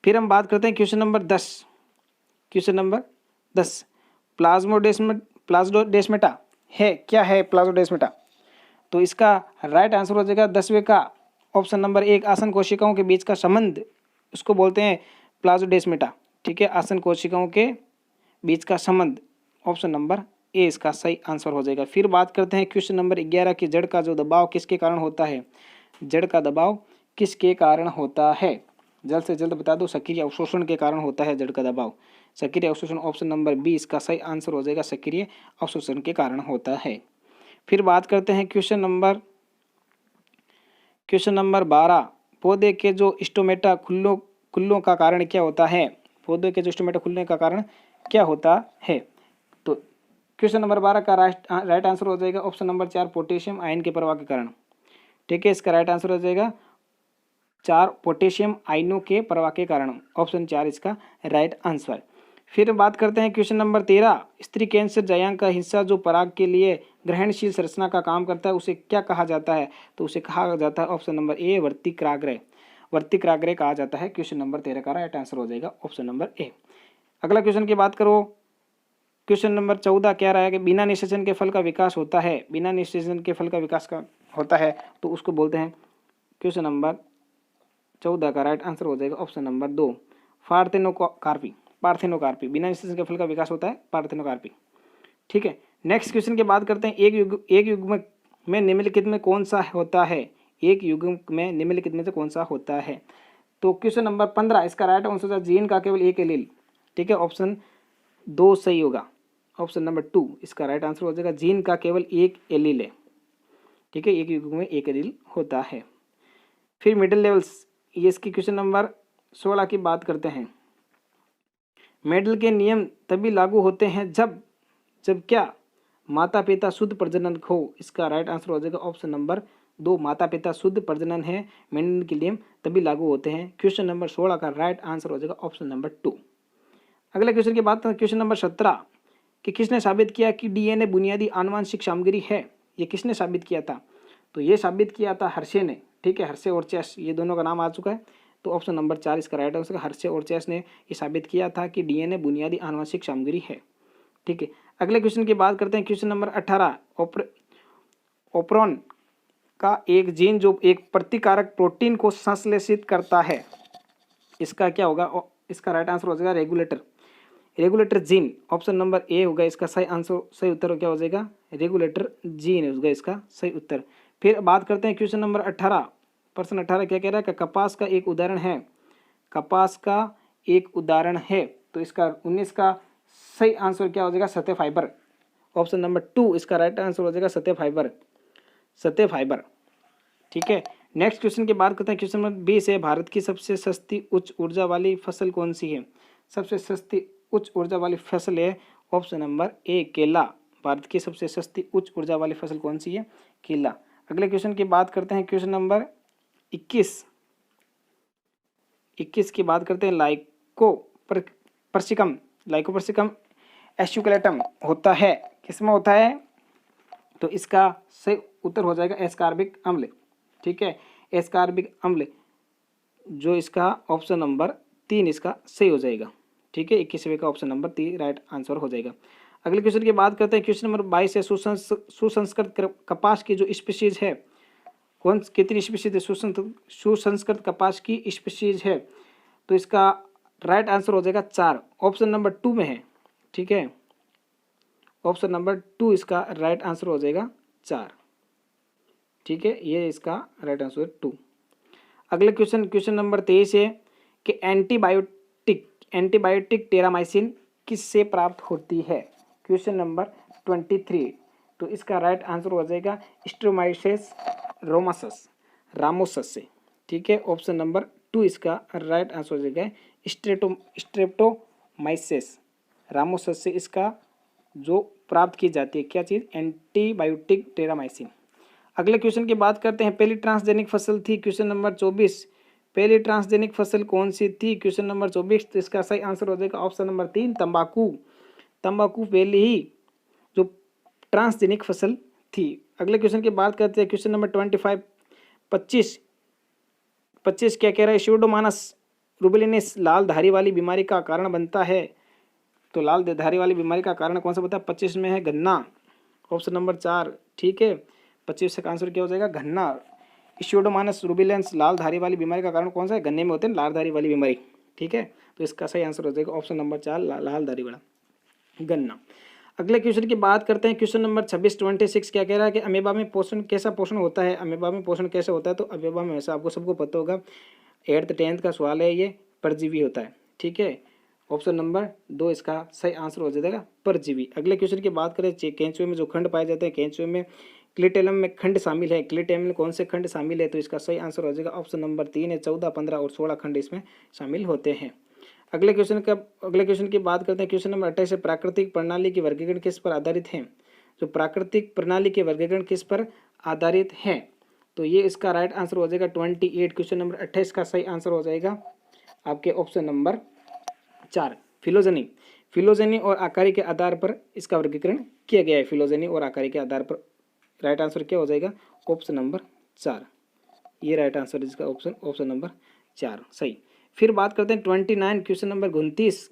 Speaker 1: फिर हम बात करते हैं question number 10। Question number 10, plasmodesmata है, क्या है प्लाज्मोडेस्माटा? तो इसका राइट आंसर हो जाएगा 10वें का ऑप्शन नंबर 1, आसन कोशिकाओं के बीच का संबंध, उसको बोलते हैं प्लाज्मोडेस्माटा। ठीक है, आसन कोशिकाओं के बीच का संबंध, ऑप्शन नंबर ए इसका सही आंसर हो जाएगा। फिर बात करते हैं क्वेश्चन नंबर 11 की, जड़ का जो दबाव किसके कारण होता है? जड़ का दबाव किसके कारण होता है? जल्द से जल्द बता दो। सक्रिय अवशोषण के कारण होता है जड़ का दबाव। सक्रिय अवशोषण, ऑप्शन नंबर बी इसका सही आंसर हो जाएगा, सक्रिय अवशोषण के कारण होता है। फिर बात करते हैं क्वेश्चन नंबर 12, पौधे के जो स्टोमेटा खुल्लों का कारण क्या होता है? पौधे के जो स्टोमेटा खुलने का कारण क्या होता है? तो क्वेश्चन नंबर 12 का राइट आंसर हो जाएगा ऑप्शन नंबर 4, पोटेशियम आयन के प्रवाह के कारण। ठीक है, इसका राइट आंसर हो जाएगा 4, पोटेशियम आयनों के प्रवाह के कारण, ऑप्शन 4 इसका राइट आंसर। फिर बात करते हैं क्वेश्चन नंबर 13, स्त्री कैंसर जायांग का हिस्सा जो पराग के लिए ग्रहणशील संरचना का काम करता है, उसे क्या कहा जाता है? तो उसे कहा जाता है ऑप्शन नंबर ए, वर्तिक्राग्रह। वर्तिक्राग्रह कहा जाता है। क्वेश्चन नंबर 13 का राइट आंसर हो जाएगा ऑप्शन नंबर ए। अगला क्वेश्चन की बात करो, क्वेश्चन नंबर 14 क्या रहा है कि बिना निषेचन के फल का विकास होता है। बिना निषेचन के फल का विकास का होता है तो उसको बोलते हैं, क्वेश्चन नंबर 14 का राइट आंसर हो जाएगा ऑप्शन नंबर 2, पार्थेनोकार्पी। पार्थेनोकार्पी, बिना निषेचन के फल का विकास होता है पार्थेनोकार्पी। ठीक है, नेक्स्ट क्वेश्चन की बात करते हैं, एक युग्मक में निम्नलिखित में कौन सा होता है? एक युग्मक में निम्नलिखित में से कौन सा होता है? तो क्वेश्चन नंबर 15 इसका राइट आंसर होगा जीन का केवल एक एलील। ठीक है, ऑप्शन 2 सही होगा, ऑप्शन नंबर 2 इसका राइट आंसर हो जाएगा, जीन का केवल एक एलील है। ठीक है, एक युग्मक में एक एलील होता है। फिर मिडिल लेवल्स, ये इसकी क्वेश्चन नंबर 16 की बात करते हैं। मेडल के नियम तभी लागू होते हैं जब क्या? माता पिता शुद्ध प्रजनन हो। इसका राइट आंसर हो जाएगा ऑप्शन नंबर दो माता पिता शुद्ध प्रजनन है मेंढन के लिए तभी लागू होते हैं। क्वेश्चन नंबर 16 का राइट आंसर हो जाएगा ऑप्शन नंबर 2। अगले क्वेश्चन की बात करें, क्वेश्चन नंबर 17 कि किसने साबित किया कि डीएनए बुनियादी आनुवंशिक सामग्री है। ये किसने साबित किया था? तो ये साबित किया था हर्षे ने। ठीक है, हर्षे और चेस, ये दोनों का नाम आ चुका है। तो ऑप्शन नंबर 4 इसका राइट आंसर। हर्षे और चेस ने ये साबित किया था कि डीएनए बुनियादी आनुवंशिक सामग्री है। ठीक है, अगले क्वेश्चन की बात करते हैं। क्वेश्चन नंबर 18 ओप्रोन का एक जीन जो एक प्रतिकारक प्रोटीन को संश्लेषित करता है, इसका क्या होगा? इसका राइट आंसर हो जाएगा regulator. Regulator gene, option number ए होगा इसका सही आंसर। सही उत्तर क्या हो जाएगा? रेगुलेटर जीन होगा इसका सही उत्तर। फिर बात करते हैं क्वेश्चन नंबर 18। प्रश्न 18 क्या कह रहा है कि कपास का एक उदाहरण है। कपास का एक उदाहरण है, तो इसका 19 का सही आंसर क्या हो जाएगा? सत्य फाइबर। ऑप्शन नंबर 2 इसका राइट आंसर हो जाएगा सत्य फाइबर। सत्य फाइबर। ठीक है, नेक्स्ट क्वेश्चन की बात करते हैं। क्वेश्चन नंबर 20 है, भारत की सबसे सस्ती उच्च ऊर्जा वाली फसल कौन सी है? सबसे सस्ती उच्च ऊर्जा वाली फसल है ऑप्शन नंबर ए केला। भारत की सबसे सस्ती उच्च ऊर्जा वाली फसल कौन सी है? केला। अगले क्वेश्चन की बात करते हैं। क्वेश्चन नंबर 21 की बात करते हैं। लाइकोपर्सिकम एस्यूकलेटम होता है, किसमें होता है? तो इसका सही उत्तर हो जाएगा एस्कार्बिक अम्ल। ठीक है, एस्कार्बिक अम्ल, जो इसका ऑप्शन नंबर 3 इसका सही हो जाएगा। ठीक है, 21वें का ऑप्शन नंबर 3 राइट आंसर हो जाएगा। अगले क्वेश्चन की बात करते हैं। क्वेश्चन नंबर 22 है, सुसंस्कृत कपास की जो स्पीशीज है, कौन कितनी स्पीशीज है? सुसंस्कृत कपास की स्पीशीज है, तो इसका राइट आंसर हो जाएगा 4, ऑप्शन नंबर 2 में है। ठीक है, ऑप्शन नंबर 2 इसका राइट आंसर हो जाएगा 4। ठीक है, ये इसका राइट आंसर है 2। अगले क्वेश्चन नंबर 23 है कि एंटीबायोटिक टेरामाइसिन किससे प्राप्त होती है? क्वेश्चन नंबर 23, तो इसका राइट आंसर हो जाएगा स्ट्रोमाइसिस रामोसस से। ठीक है, ऑप्शन नंबर 2 इसका राइट आंसर हो जाएगा स्ट्रेप्टोमाइसिस रामोसस से इसका जो प्राप्त की जाती है क्या चीज़? Antibiotic terramycin. अगले क्वेश्चन की बात करते हैं। पहली ट्रांसजेनिक फसल थी, क्वेश्चन नंबर 24। पहली ट्रांसजेनिक फसल कौन सी थी? क्वेश्चन नंबर 24, तो इसका सही आंसर हो जाएगा ऑप्शन नंबर 3 तंबाकू। तंबाकू पहली ही जो ट्रांसजेनिक फसल थी। अगले क्वेश्चन की बात करते हैं। क्वेश्चन नंबर 25 क्या कह रहा है? स्यूडोमोनास रूबिलिनिस लाल धारी वाली बीमारी का कारण बनता है, तो लाल धारी वाली बीमारी का कारण कौन सा बता? 25 में है गन्ना, ऑप्शन नंबर 4। ठीक है, 25 का आंसर क्या हो जाएगा? गन्ना। स्यूडोमोनास रूबिलिनिस लाल धारी वाली बीमारी का कारण कौन सा है? गन्ने में होते हैं लाल धारी वाली बीमारी। ठीक है, तो इसका सही आंसर हो जाएगा ऑप्शन नंबर 4 लाल धारी वाला गन्ना। अगले क्वेश्चन की बात करते हैं। क्वेश्चन नंबर 26 क्या कह रहा है कि अमीबा में पोषण कैसा पोषण होता है? अमीबा में पोषण कैसे होता है? तो अमीबा में ऐसा आपको सबको पता होगा, 8th 10th का सवाल है, ये परजीवी होता है। ठीक है, ऑप्शन नंबर 2 इसका सही आंसर हो जाएगा परजीवी। अगले क्वेश्चन की बात करें, केंचुए में जो खंड पाए जाते हैं, केंचुए में क्लिटेलम में खंड शामिल है। क्लिटेलम में कौन से खंड शामिल है? तो इसका सही आंसर हो जाएगा ऑप्शन नंबर 3 है। 14, 15 और 16 खंड इसमें शामिल होते हैं। अगले क्वेश्चन की बात करते हैं। क्वेश्चन नंबर 28 है, प्राकृतिक प्रणाली के वर्गीकरण किस पर आधारित है? जो प्राकृतिक प्रणाली के वर्गीकरण किस पर आधारित है? तो ये इसका राइट आंसर हो जाएगा 28। क्वेश्चन नंबर 28 का सही आंसर हो जाएगा आपके ऑप्शन नंबर 4 फिलोजेनी और आकारी के आधार पर इसका वर्गीकरण किया गया है। फिलोजेनी और आकारी के आधार पर राइट आंसर क्या हो जाएगा? ऑप्शन नंबर 4, ये राइट आंसर इसका ऑप्शन नंबर 4 सही। फिर बात करते हैं 29, क्वेश्चन नंबर 29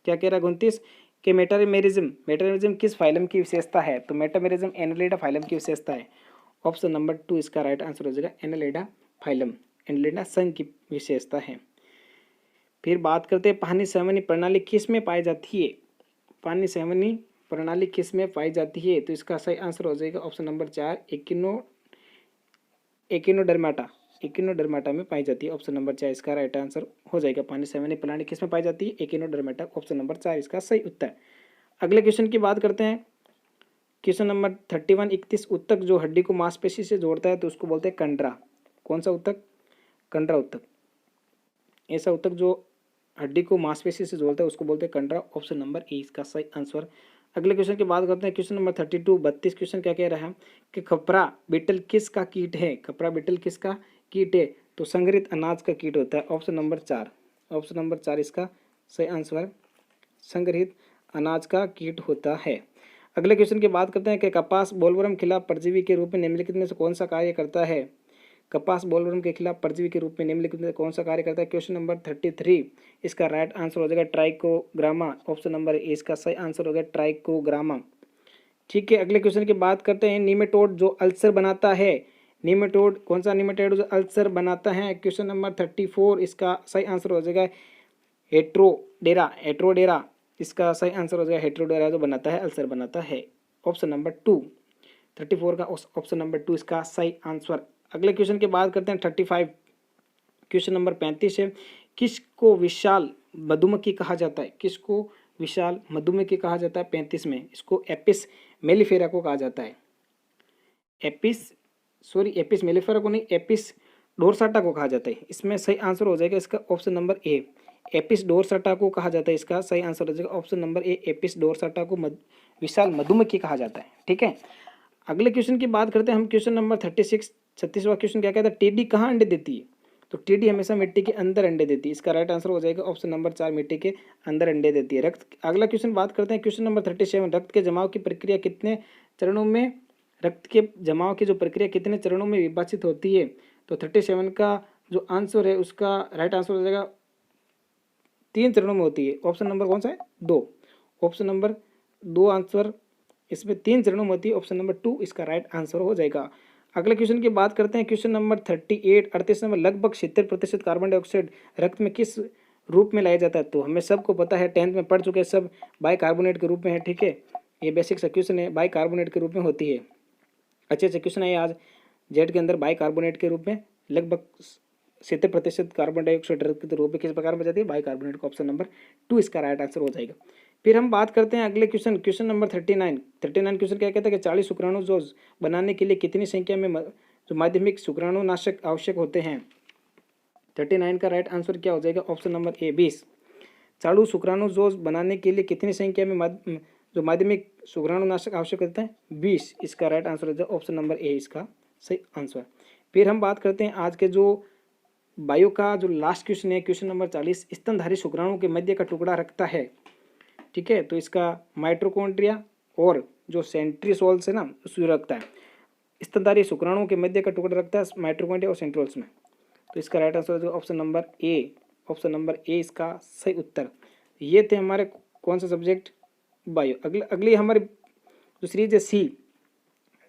Speaker 1: क्या कह रहा है? 29 के मेटामेरिज्म किस फाइलम की विशेषता है? तो मेटामेरिज्म एनालिडा फाइलम की विशेषता है। ऑप्शन नंबर 2 इसका राइट आंसर हो जाएगा एनालिडा फाइलम, एनालिडा संघ की विशेषता है। फिर बात करते हैं पानी संवहनी प्रणाली किस में पाई जाती है? पानी संवहनी प्रणाली किस में पाई जाती है? तो इसका सही आंसर हो जाएगा ऑप्शन नंबर 4 एकिनोडर्माटा में पाई जाती है। ऑप्शन नंबर 4 इसका राइट आंसर हो जाएगा। पानी संवहनी प्रणाली किस में पाई जाती है? एकिनोडर्माटा, ऑप्शन नंबर 4 इसका सही उत्तर। अगले क्वेश्चन की बात करते हैं। क्वेश्चन नंबर 31 31 उत्तक जो हड्डी को मांसपेशी से जोड़ता है तो उसको बोलते हैं कंडरा। कौन सा उत्तक? कंडरा उत्तक। ऐसा उत्तक जो हड्डी को मांसपेशी से जोड़ता है उसको बोलते हैं कंडरा, ऑप्शन नंबर ए इसका सही आंसर। अगले क्वेश्चन की बात करते हैं, क्वेश्चन नंबर 32 क्वेश्चन क्या कह रहा है कि खपरा बीटल किसका कीट है? खपरा बीटल किसका कीट है? तो संग्रहित अनाज का कीट होता है। ऑप्शन नंबर 4, ऑप्शन नंबर 4 इसका सही आंसर संग्रहित अनाज का कीट होता है। अगले क्वेश्चन की बात करते हैं कि कपास बोलवर्म खिलाफ परजीवी के रूप में निम्नलिखित में से कौन सा कार्य करता है? कपास बोलवर्म के खिलाफ परजीवी के रूप में निम्नलिखित में कौन सा कार्य करता है? क्वेश्चन नंबर 33 इसका राइट आंसर हो जाएगा ट्राइकोग्रामा। ऑप्शन नंबर ए इसका सही आंसर हो गया ट्राइकोग्रामा। ठीक है, अगले क्वेश्चन की बात करते हैं, निमेटोड जो अल्सर बनाता है, निमेटोड कौन सा निमेटोड जो अल्सर बनाता है? क्वेश्चन नंबर 34 इसका सही आंसर हो जाएगा हेट्रोडेरा। हेट्रोडेरा इसका सही आंसर हो जाएगा हेट्रोडेरा जो बनाता है अल्सर बनाता है। ऑप्शन नंबर 2 34 का ऑप्शन नंबर 2 इसका सही आंसर। अगले क्वेश्चन की बात करते हैं 35 क्वेश्चन नंबर 35 है, किसको विशाल मधुमक्खी कहा जाता है? किसको विशाल मधुमक्खी कहा जाता है? 35 में इसको एपिस मेलिफेरा को कहा जाता है। एपिस मेलिफेरा को नहीं, एपिस डोरसाटा को कहा जाता है। इसमें सही आंसर हो जाएगा इसका ऑप्शन नंबर ए, एपिस डोरसाटा को कहा जाता है। इसका सही आंसर हो जाएगा ऑप्शन नंबर ए, एपिस डोरसाटा को विशाल मधुमक्खी कहा जाता है। ठीक है, अगले क्वेश्चन की बात करते हैं हम, क्वेश्चन नंबर 36वां क्वेश्चन क्या कहता है? टेडी कहाँ अंडे देती है? तो टेडी हमेशा मिट्टी के अंदर अंडे देती है। इसका राइट आंसर हो जाएगा ऑप्शन नंबर 4, मिट्टी के अंदर अंडे देती है। रक्त, अगला क्वेश्चन बात करते हैं क्वेश्चन नंबर 37, रक्त के जमाव की प्रक्रिया कितने चरणों में, रक्त के जमाव की जो प्रक्रिया कितने चरणों में विभाजित होती है? तो 37 का जो आंसर है उसका राइट आंसर हो जाएगा 3 चरणों में होती है। ऑप्शन नंबर कौन सा है? 2, ऑप्शन नंबर 2 आंसर इसमें 3 चरणों में होती है। ऑप्शन नंबर 2 इसका राइट आंसर हो जाएगा। अगले क्वेश्चन की बात करते हैं, क्वेश्चन नंबर 38 नंबर, लगभग 70% कार्बन डाइऑक्साइड रक्त में किस रूप में लाया जाता है? तो हमें सबको पता है, 10th में पढ़ चुके हैं सब, बाइकार्बोनेट के रूप में है। ठीक है, ये बेसिक सा क्वेश्चन है, बाइकार्बोनेट के रूप में होती है। अच्छे अच्छे क्वेश्चन है आज जेड के अंदर, बाइकार्बोनेट के रूप में लगभग 70% कार्बन डाइऑक्साइड रक्त के रूप में किस प्रकार में जाती है? बाइकार्बोनेट का। ऑप्शन नंबर 2 इसका राइट आंसर हो जाएगा। फिर हम बात करते हैं अगले क्वेश्चन नंबर 39 क्वेश्चन क्या कहता है कि 40 शुक्राणु डोज बनाने के लिए कितनी संख्या में जो माध्यमिक शुक्राणुनाशक आवश्यक होते हैं? 39 का राइट आंसर क्या हो जाएगा? ऑप्शन नंबर ए, 20। 40 शुक्राणु डोज बनाने के लिए कितनी संख्या में जो माध्यमिक शुक्राणुनाशक आवश्यक होते हैं? 20। इसका राइट आंसर हो जाएगा ऑप्शन नंबर ए, इसका सही आंसर। फिर हम बात करते हैं आज के जो बायो का जो लास्ट क्वेश्चन है, क्वेश्चन नंबर 40, स्तनधारी शुक्राणु के मध्य का टुकड़ा रखता है। ठीक है, तो इसका माइटोकॉन्ड्रिया और जो सेंट्रियोल्स है ना उसको रखता है। स्तनधारी शुक्राणु के मध्य का टुकड़ा रखता है माइटोकॉन्ड्रिया और सेंट्रियोल्स में। तो इसका राइट आंसर हो option number A, option number A इसका सही उत्तर। ये थे हमारे कौन सा सब्जेक्ट? बायो। अगली हमारी जो सीरीज है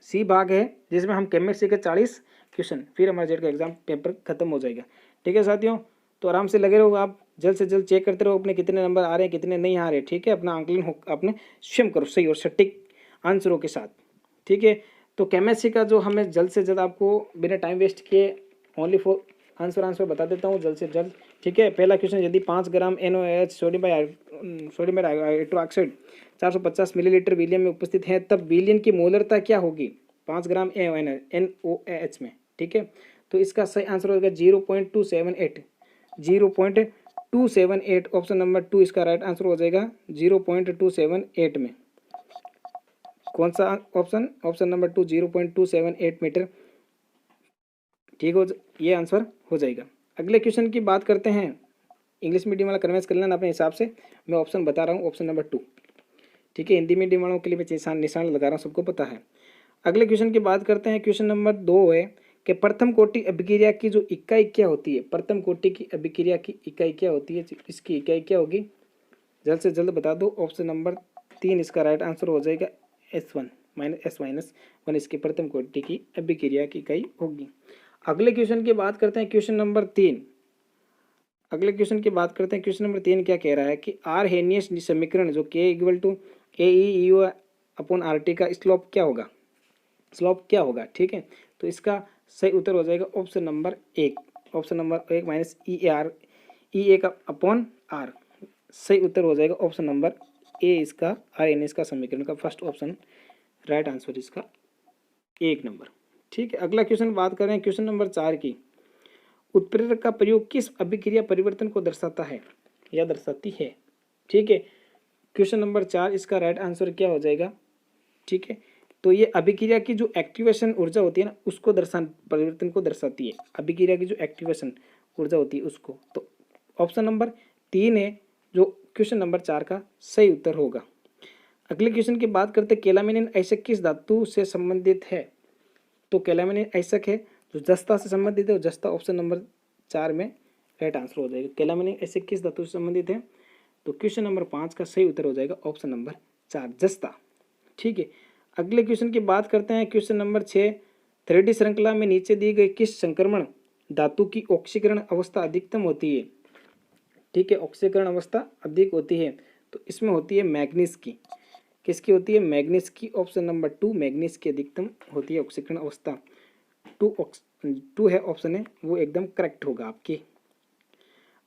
Speaker 1: सी भाग है, जिसमें हम केमिस्ट्री के 40 क्वेश्चन, फिर हमारे जेड का एग्जाम पेपर खत्म हो जाएगा। ठीक है साथियों, तो आराम से लगे रहो, आप जल्द से जल्द चेक करते रहो अपने कितने नंबर आ रहे हैं कितने नहीं आ रहे। ठीक है, अपना आंकलन अपने स्वयं करो सही और सटीक आंसरों के साथ। ठीक है, तो केमिस्ट्री का जो हमें जल्द से जल्द आपको बिना टाइम वेस्ट किए ओनली फॉर आंसर बता देता हूँ जल्द से जल्द। ठीक है, पहला क्वेश्चन, यदि 5 ग्राम NaOH sodium hydroxide 450 millilitre William में उपस्थित है, तब विलियन की मोलरता क्या होगी 5 ग्राम NaOH में? ठीक है, तो इसका सही आंसर होगा 0.278, 0.278। ऑप्शन नंबर 2 इसका राइट आंसर हो जाएगा 0.278 में। कौन सा ऑप्शन? Option number 2, 0.278 metre. ठीक हो, ये आंसर हो जाएगा। अगले क्वेश्चन की बात करते हैं, इंग्लिश मीडियम वाला कन्वेंस कर लेना अपने हिसाब से, मैं ऑप्शन बता रहा हूँ ऑप्शन नंबर 2। ठीक है, हिंदी मीडियम वालों के लिए मैं निशान लगा रहा हूँ, सबको पता है। अगले क्वेश्चन की बात करते हैं, क्वेश्चन नंबर 2 है कि प्रथम कोटि अभिक्रिया की जो इकाई क्या होती है? प्रथम कोटि की अभिक्रिया की इकाई क्या होती है? इसकी इकाई क्या होगी? जल्द से जल्द बता दो। ऑप्शन नंबर 3 इसका राइट आंसर हो जाएगा S1 -S-1 इसकी प्रथम कोटि की अभिक्रिया की इकाई होगी। अगले क्वेश्चन की बात करते हैं, क्वेश्चन नंबर 3। अगले क्वेश्चन की बात करते हैं, क्वेश्चन नंबर 3 क्या कह रहा है कि आरहेनियस समीकरण जो K = AE/RT का स्लोप क्या होगा? स्लोप क्या होगा? ठीक है, तो इसका सही उत्तर हो जाएगा option number 1, option number 1 -EA/R। सही उत्तर हो जाएगा ऑप्शन नंबर ए, इसका आरहेनियस का समीकरण का फर्स्ट ऑप्शन राइट आंसर इसका 1 नंबर। ठीक है, अगला क्वेश्चन बात करें क्वेश्चन नंबर 4 की। उत्प्रेरक का प्रयोग किस अभिक्रिया परिवर्तन को दर्शाता है या दर्शाती है? ठीक है, क्वेश्चन नंबर 4 इसका राइट आंसर क्या हो जाएगा? ठीक है, तो ये अभिक्रिया की जो एक्टिवेशन ऊर्जा होती है ना, उसको परिवर्तन को दर्शाती है। अभिक्रिया की जो एक्टिवेशन ऊर्जा होती है उसको। तो ऑप्शन नंबर 3 है जो क्वेश्चन नंबर 4 का सही उत्तर होगा। अगले क्वेश्चन की बात करते हैं, कैलामिनिन आयस्क किस धातु से संबंधित है? तो कैलामिनिन आयस्क है जो जस्ता से संबंधित है, और जस्ता ऑप्शन नंबर 4 में राइट आंसर हो जाएगा। कैलामिनिन आयस्क किस धातु से संबंधित है? तो क्वेश्चन नंबर 5 का सही उत्तर हो जाएगा ऑप्शन नंबर 4 जस्ता। ठीक है, अगले क्वेश्चन की बात करते हैं, क्वेश्चन नंबर 6, 3D श्रृंखला में नीचे दी गई किस संक्रमण धातु की ऑक्सीकरण अवस्था अधिकतम होती है? ठीक है, ऑक्सीकरण अवस्था अधिक होती है, तो इसमें होती है मैग्नीज की। किसकी होती है? मैग्नीज की। ऑप्शन नंबर 2 मैग्नीज की अधिकतम होती है ऑक्सीकरण अवस्था। 2 है ऑप्शन है, वो एकदम करेक्ट होगा आपकी।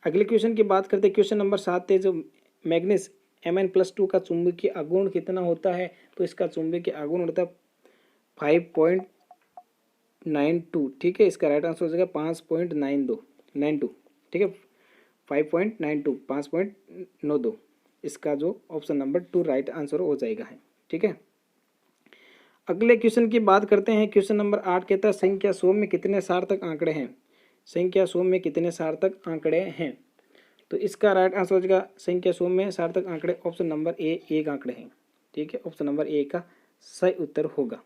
Speaker 1: अगले क्वेश्चन की बात करते हैं, क्वेश्चन नंबर 7 है जो मैग्नीज Mn+2 का चुंबकीय आघूर्ण कितना होता है? तो इसका चुंबकीय आघूर्ण होता है 5.92। ठीक है, इसका राइट आंसर हो जाएगा 5.92। ठीक है, 5.92 इसका जो ऑप्शन नंबर 2 राइट आंसर हो जाएगा है। ठीक है, अगले क्वेश्चन की बात करते हैं, क्वेश्चन नंबर 8 कहता है संख्या 100 में कितने सार्थक आंकड़े हैं? संख्या 100 में कितने सार्थक आंकड़े हैं? तो इसका राइट आंसर हो जाएगा संख्या 100 में सार्थक आंकड़े ऑप्शन नंबर ए 1 आंकड़े हैं। ठीक है, ऑप्शन नंबर ए का सही उत्तर होगा।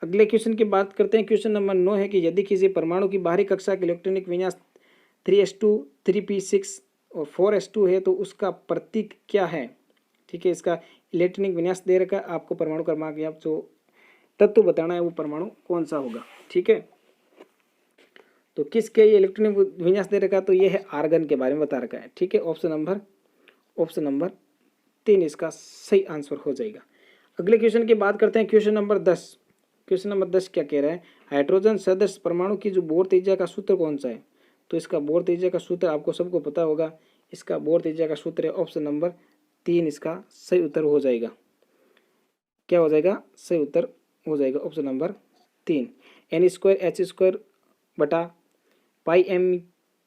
Speaker 1: अगले क्वेश्चन की बात करते हैं, क्वेश्चन नंबर 9 है कि यदि किसी परमाणु की बाहरी कक्षा के इलेक्ट्रॉनिक विन्यास 3s2 3p6 और 4s2 है तो उसका प्रतीक क्या है? ठीक है, इसका इलेक्ट्रॉनिक विन्यास दे रखा है आपको, परमाणु क्रमांक या जो तत्व बताना है वो परमाणु कौन सा होगा। ठीक है, तो किसके ये इलेक्ट्रॉनिक विन्यास दे रखा है? तो ये है आर्गन के बारे में बता रखा है। ठीक है, ऑप्शन नंबर 3 इसका सही आंसर हो जाएगा। अगले क्वेश्चन की बात करते हैं, क्वेश्चन नंबर 10। क्वेश्चन नंबर 10 क्या कह रहा है? हाइड्रोजन सदस्य परमाणु की जो बोर त्रिज्या का सूत्र कौन सा है? तो इसका बोर त्रिज्या का सूत्र आपको सबको पता होगा। इसका बोर त्रिज्या का सूत्र है ऑप्शन नंबर 3 इसका सही उत्तर हो जाएगा। क्या हो जाएगा? सही उत्तर हो जाएगा ऑप्शन नंबर 3, n² h² पाई m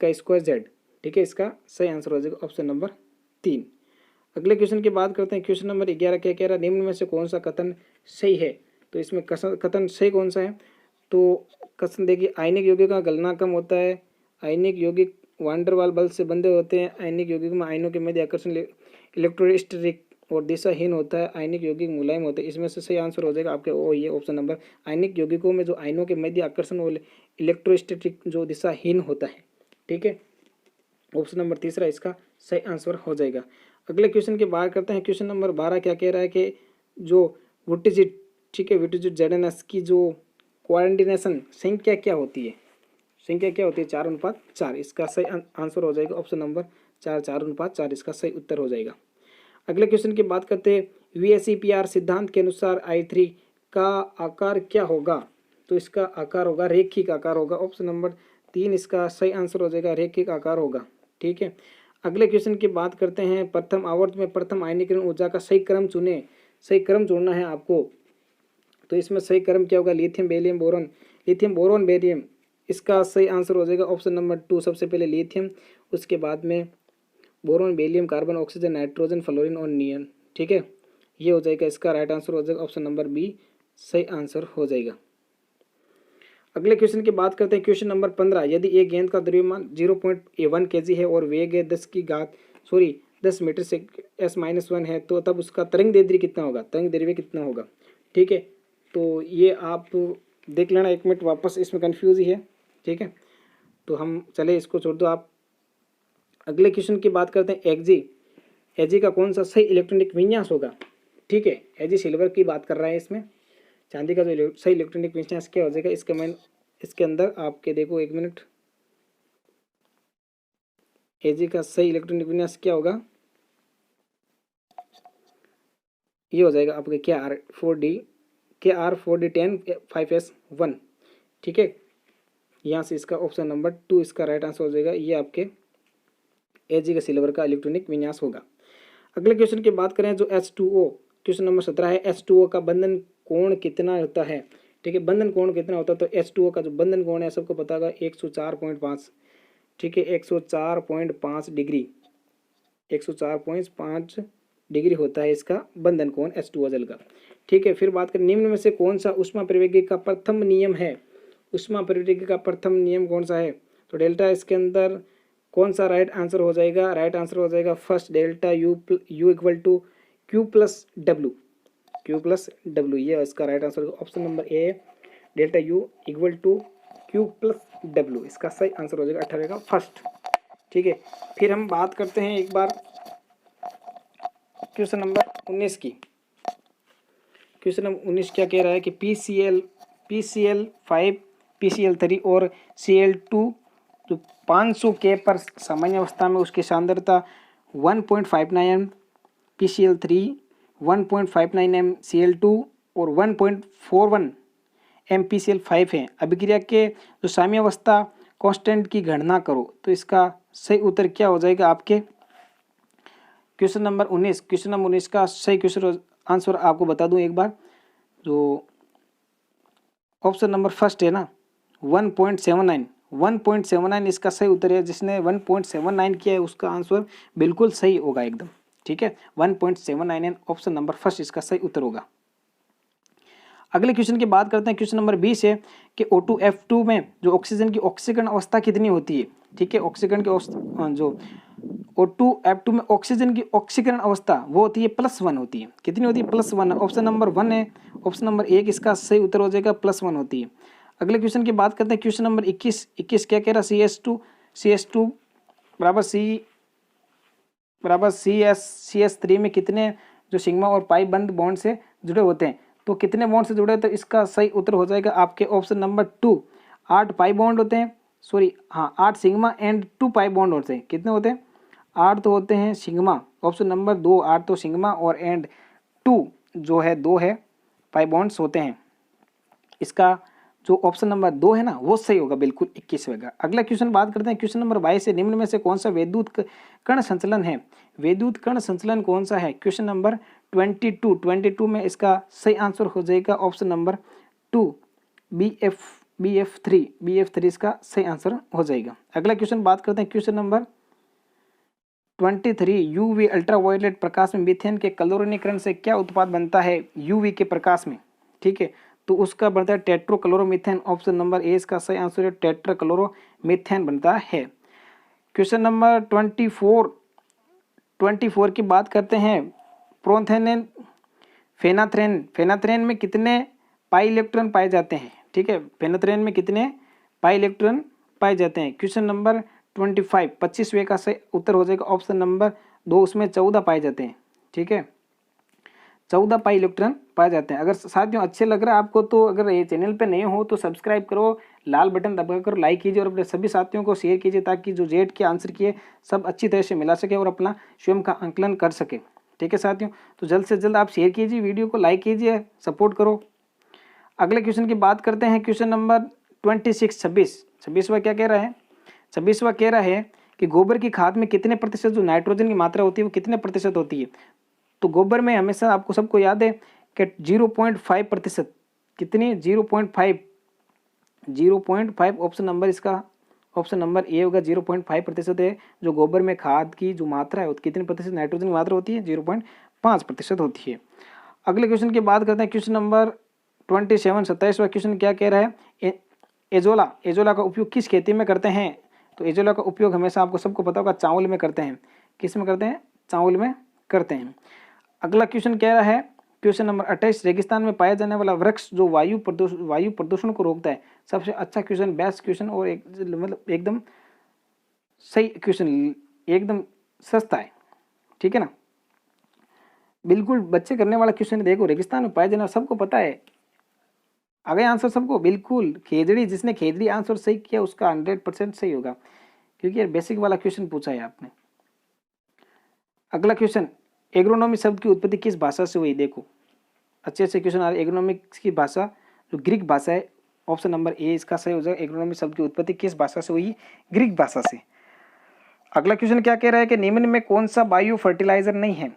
Speaker 1: का स्क्वायर z। ठीक है, इसका सही आंसर हो जाएगा ऑप्शन नंबर 3। अगले क्वेश्चन की बात करते हैं, क्वेश्चन नंबर 11 क्या कह रहा है? निम्न में से कौन सा कथन सही है? तो इसमें कथन सही कौन सा है? तो कथन देखिए, आयनिक यौगिक का गलना कम होता है, आयनिक यौगिक वांडरवाल बल से बंधे होते हैं, आयनिक यौगिक में आयनों के मध्य आकर्षण इलेक्ट्रोस्टैटिक और दिशाहीन होता है, आयनिक यौगिक मुलायम होते हैं। इसमें से सही आंसर हो जाएगा आपके ओ ये ऑप्शन नंबर, आयनिक यौगिकों में जो आयनों के मध्य आकर्षण और इलेक्ट्रोस्टैटिक जो दिशाहीन होता है। ठीक है, ऑप्शन नंबर 3 इसका सही आंसर हो जाएगा। अगले क्वेश्चन की बात करते हैं, क्वेश्चन नंबर 12 क्या कह रहा है कि जो वुटिजिट, ठीक है, वुटिजिट ZNS की जो कोऑर्डिनेशन संख्या क्या होती है? संख्या क्या होती है? 4:4। इसका सही आंसर हो जाएगा ऑप्शन नंबर 4:4 इसका सही उत्तर हो जाएगा। अगले क्वेश्चन की बात करते हैं, VSEPR सिद्धांत के अनुसार I3 का आकार क्या होगा? तो इसका आकार होगा रेखिक आकार होगा। ऑप्शन नंबर 3 इसका सही आंसर हो जाएगा, रेखिक आकार होगा। ठीक है, अगले क्वेश्चन की बात करते हैं, प्रथम आवर्त में प्रथम आयनीकरण ऊर्जा का सही क्रम चुने। सही क्रम जोड़ना है आपको, तो इसमें सही क्रम क्या होगा? Lithium barium boron, lithium boron barium. इसका सही आंसर हो जाएगा ऑप्शन नंबर 2, सबसे पहले लिथियम, उसके बाद में boron barium carbon oxygen nitrogen fluorine और नियन। ठीक है, ये हो जाएगा, इसका राइट आंसर हो जाएगा ऑप्शन नंबर बी सही आंसर हो जाएगा। अगले क्वेश्चन की बात करते हैं, क्वेश्चन नंबर 15, यदि एक गेंद का द्रव्यमान 0.1 kg है और वेग है 10 मीटर से s-1 है तो तब उसका तरंग दैर्ध्य कितना होगा? तरंग दैर्ध्य कितना होगा? ठीक है, तो ये आप देख लेना, 1 मिनट, वापस इसमें कन्फ्यूज ही है। ठीक है, तो हम चले इसको छोड़ दो आप। अगले क्वेश्चन की बात करते हैं, एजी का कौन सा सही इलेक्ट्रॉनिक विन्यास होगा? ठीक है, एजी सिल्वर की बात कर रहा है इसमें, चांदी का जो सही इलेक्ट्रॉनिक विन्यास क्या हो जाएगा? इसके अंदर आपके देखो 1 मिनट, एजी का सही इलेक्ट्रॉनिक विन्यास क्या होगा? ये हो जाएगा आपके KR4D10 5s1। ठीक है, यहाँ से इसका ऑप्शन नंबर 2 इसका राइट आंसर हो जाएगा, ये आपके एजी का सिल्वर का इलेक्ट्रॉनिक विन्यास होगा। अगले क्वेश्चन की बात करें, जो H2O, क्वेश्चन नंबर 17 है, H2O का बंधन कोण कितना होता है? ठीक है, बंधन कोण कितना होता है? तो H2O का जो बंधन कोण है सबको पता होगा 104.5। ठीक है, 104.5 डिग्री, 104.5 डिग्री होता है इसका बंधन कोण H2O जल का। ठीक है, फिर बात करें निम्न में से कौन सा ऊष्मा परिवेगी का प्रथम नियम है। ऊष्मा परिवेगी का प्रथम नियम कौन सा है, तो डेल्टा इसके अंदर कौन सा राइट आंसर हो जाएगा, राइट आंसर हो जाएगा first delta U equal to Q plus W, Q plus W, ये इसका right answer option number A, delta U equal to Q plus W, इसका सही आंसर हो जाएगा 18 का फर्स्ट। ठीक है, फिर हम बात करते हैं एक बार क्वेश्चन नंबर 19 की। क्वेश्चन नंबर 19 क्या कह रहा है कि PCl5 PCl3 और Cl2 जो 500 K पर सामान्य अवस्था में उसकी सांद्रता 1.59 m PCl3, 1.59 m Cl2 और 1.41 m PCl5 है। अभिक्रिया के जो साम्यावस्था कांस्टेंट की गणना करो, तो इसका सही उत्तर क्या हो जाएगा आपके क्वेश्चन नंबर 19। क्वेश्चन नंबर 19 का सही क्वेश्चन आंसर आपको बता दूं एक बार, जो ऑप्शन नंबर फर्स्ट है ना 1.79 इसका सही उत्तर है। जिसने 1.79 किया है उसका आंसर बिल्कुल सही होगा एकदम। ठीक है, 1.79 ऑप्शन नंबर फर्स्ट इसका सही उत्तर होगा। अगले क्वेश्चन की बात करते हैं। क्वेश्चन नंबर 20 है कि O2F2 में जो ऑक्सीजन की ऑक्सीकरण अवस्था कितनी होती है। ठीक है, ऑक्सीकरण की जो O2F2 में ऑक्सीजन की ऑक्सीकरण अवस्था वो होती है +1 होती है। कितनी होती है, +1। ऑप्शन नंबर 1 है, ऑप्शन नंबर 1 इसका सही उत्तर हो जाएगा +1 होती है। अगले क्वेश्चन की बात करते हैं। क्वेश्चन नंबर 21 क्या कह रहा है, CH2 बराबर CS3 में कितने जो सिग्मा और पाई बंद बॉन्ड से जुड़े होते हैं, तो कितने बॉन्ड से जुड़े, तो इसका सही उत्तर हो जाएगा आपके ऑप्शन नंबर 2, 8 पाई बॉन्ड होते हैं, सॉरी हाँ 8 सिग्मा एंड 2 पाई बॉन्ड होते हैं। कितने होते हैं, 8 तो होते हैं सिग्मा, ऑप्शन नंबर 2 8 तो सिग्मा और एंड 2 जो है 2 है पाई बॉन्ड्स होते हैं। इसका जो ऑप्शन नंबर 2 है ना वो सही होगा, बिल्कुल 21 होगा। अगला क्वेश्चन बात करते हैं। क्वेश्चन नंबर 22 से निम्न में से कौन सा वैद्युत कण संचलन है। वैद्युत कण संचलन कौन सा है, क्वेश्चन नंबर 22 में इसका सही आंसर हो जाएगा ऑप्शन नंबर 2 BF3 इसका सही आंसर हो जाएगा। अगला क्वेश्चन बात करते हैं। क्वेश्चन नंबर 23 यूवी अल्ट्रावायलेट प्रकाश में मीथेन के क्लोरीनीकरण से क्या उत्पाद बनता है यूवी के प्रकाश में। ठीक है, तो उसका बनता है टेट्रोक्लोरोमीथेन, ऑप्शन नंबर ए इसका सही आंसर है, टेट्राक्लोरोमीथेन बनता है। क्वेश्चन नंबर 24 की बात करते हैं। प्रोथेनेन फेनाथ्रेन में कितने पाई इलेक्ट्रॉन पाए जाते हैं। ठीक है, फेनाथ्रेन में कितने पाई इलेक्ट्रॉन पाए जाते हैं। क्वेश्चन नंबर 25वें का सही उत्तर हो जाएगा ऑप्शन नंबर 2, उसमें 14 पाए जाते हैं। ठीक है, 14 पाई इलेक्ट्रॉन पाए जाते हैं। अगर साथियों अच्छे लग रहा है आपको, तो अगर ये चैनल पे नए हो तो सब्सक्राइब करो, लाल बटन दबाकर लाइक कीजिए और अपने सभी साथियों को शेयर कीजिए, ताकि जो जेड के आंसर किए सब अच्छी तरह से मिला सके और अपना स्वयं का आंकलन कर सके। ठीक है साथियों, तो जल्द से जल्द आप शेयर कीजिए, वीडियो को लाइक कीजिए, सपोर्ट करो। अगले क्वेश्चन की बात करते हैं। क्वेश्चन नंबर 26वां क्या कह रहा है, 26वां कह रहा है कि गोबर की खाद में कितने प्रतिशत जो नाइट्रोजन की मात्रा होती है वो कितने प्रतिशत होती है। तो गोबर में हमेशा आपको सबको याद है कि 0.5%, कितनी 0.5 ऑप्शन नंबर इसका ऑप्शन नंबर ए होगा, 0.5% है जो गोबर में खाद की जो मात्रा है, कितने प्रतिशत नाइट्रोजन की मात्रा होती है, 0.5% होती है। अगले क्वेश्चन की बात करते हैं। क्वेश्चन नंबर 27वां क्वेश्चन क्या कह रहा है, एजोला का उपयोग किस खेती में करते हैं। तो एजोला का उपयोग हमेशा आपको सबको पता होगा चावल में करते हैं। किस में करते हैं, चावल में करते हैं। अगला क्वेश्चन कह रहा है, क्वेश्चन नंबर 28 रेगिस्तान में पाया जाने वाला वृक्ष जो वायु प्रदूषण को रोकता है। सबसे अच्छा क्वेश्चन, बेस्ट क्वेश्चन और मतलब एकदम सही क्वेश्चन, एकदम सस्ता है। ठीक है ना, बिल्कुल बच्चे करने वाला क्वेश्चन। देखो रेगिस्तान में पाया जाना सबको पता है, आ गया आंसर सबको, बिल्कुल खेजड़ी, जिसने खेजड़ी आंसर सही किया उसका 100% सही होगा, क्योंकि यार बेसिक वाला क्वेश्चन पूछा है आपने। अगला क्वेश्चन, एग्रोनॉमी शब्द की उत्पत्ति किस भाषा से हुई। देखो अच्छे से क्वेश्चन आ रहा है, एग्रोनॉमिक्स की भाषा जो ग्रीक भाषा है, ऑप्शन नंबर ए इसका सही हो जाएगा। एग्रोनॉमी शब्द की उत्पत्ति किस भाषा से हुई, ग्रीक भाषा से। अगला क्वेश्चन क्या कह रहा है कि निम्न में कौन सा बायो फर्टिलाइजर नहीं है।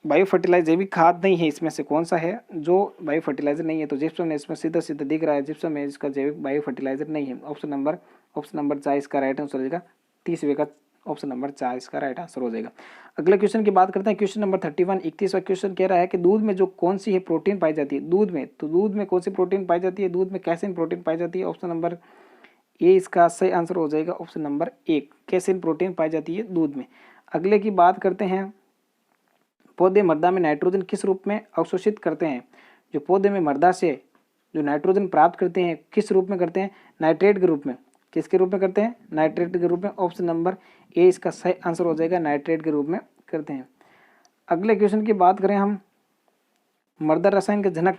Speaker 1: बायो फर्टिलाइजर जैविक खाद नहीं है, इसमें से कौन सा है जो बायो फर्टिलाइजर नहीं है। तो जिप्सम है, इसमें सीधा सीधा दिख रहा है जिप्सम है, इसका जैविक बायो फर्टिलाइजर नहीं है। ऑप्शन नंबर 4 इसका राइट आंसर हो जाएगा। 30वें का ऑप्शन नंबर 4 इसका राइट आंसर हो जाएगा। अगले क्वेश्चन की बात करते हैं। क्वेश्चन नंबर 31 31वां क्वेश्चन कह रहा है कि दूध में जो कौन सी है प्रोटीन पाई जाती है। दूध में, तो दूध में कौन सी प्रोटीन पाई जाती है? दूध में कैसिन प्रोटीन पाई जाती है। ऑप्शन नंबर ए इसका सही आंसर हो जाएगा। ऑप्शन नंबर 1 कैसिन प्रोटीन पाई जाती है दूध में। अगले की बात करते हैं। पौधे मृदा में नाइट्रोजन किस रूप में अवशोषित करते हैं? जो पौधे में मृदा से जो नाइट्रोजन प्राप्त करते हैं किस रूप में करते हैं? नाइट्रेट के रूप में। किसके रूप में करते हैं? नाइट्रेट के रूप में। ऑप्शन नंबर ए इसका सही आंसर हो जाएगा, नाइट्रेट के रूप में करते हैं। अगले क्वेश्चन की बात करें हम, मृदा रसायन के जनक,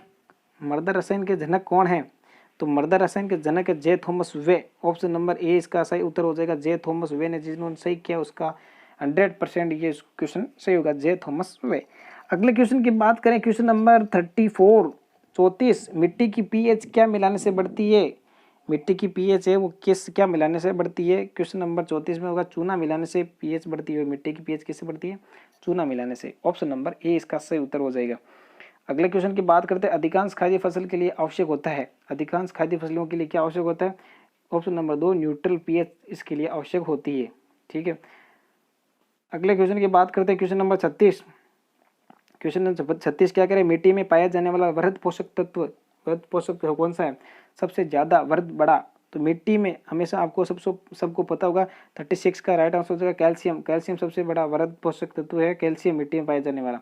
Speaker 1: मृदा रसायन के जनक कौन है? तो मृदा रसायन के जनक है जे थॉमस वे। ऑप्शन नंबर ए इसका सही उत्तर हो जाएगा। जे थॉमस वे ने जिन्होंने सही किया उसका 100% ये क्वेश्चन सही होगा, जे थॉमस वे। अगले क्वेश्चन की बात करें, क्वेश्चन नंबर 34 34 मिट्टी की पीएच क्या मिलाने से बढ़ती है? मिट्टी की पीएच है वो क्या मिलाने से बढ़ती है? क्वेश्चन नंबर 34 में होगा चूना मिलाने से पीएच बढ़ती है। मिट्टी की पीएच किससे बढ़ती है? चूना मिलाने से। ऑप्शन नंबर ए इसका सही उत्तर हो जाएगा। अगले क्वेश्चन की बात करते हैं। अधिकांश खाद्य फसल के लिए आवश्यक होता है। अधिकांश खाद्य फसलों के लिए क्या आवश्यक होता है? ऑप्शन नंबर 2 न्यूट्रल पीएच इसके लिए आवश्यक होती है। ठीक है। अगले क्वेश्चन की बात करते हैं। क्वेश्चन नंबर 36 क्वेश्चन नंबर 36 क्या करें? मिट्टी में पाया जाने वाला वृहद पोषक तत्व कौन सा है? सबसे ज्यादा वृहद बड़ा। तो मिट्टी में हमेशा आपको सबको पता होगा 36 का राइट आंसर हो जाएगा कैल्शियम। कैल्शियम सबसे बड़ा वृहद पोषक तत्व है, कैल्शियम मिट्टी में पाया जाने वाला।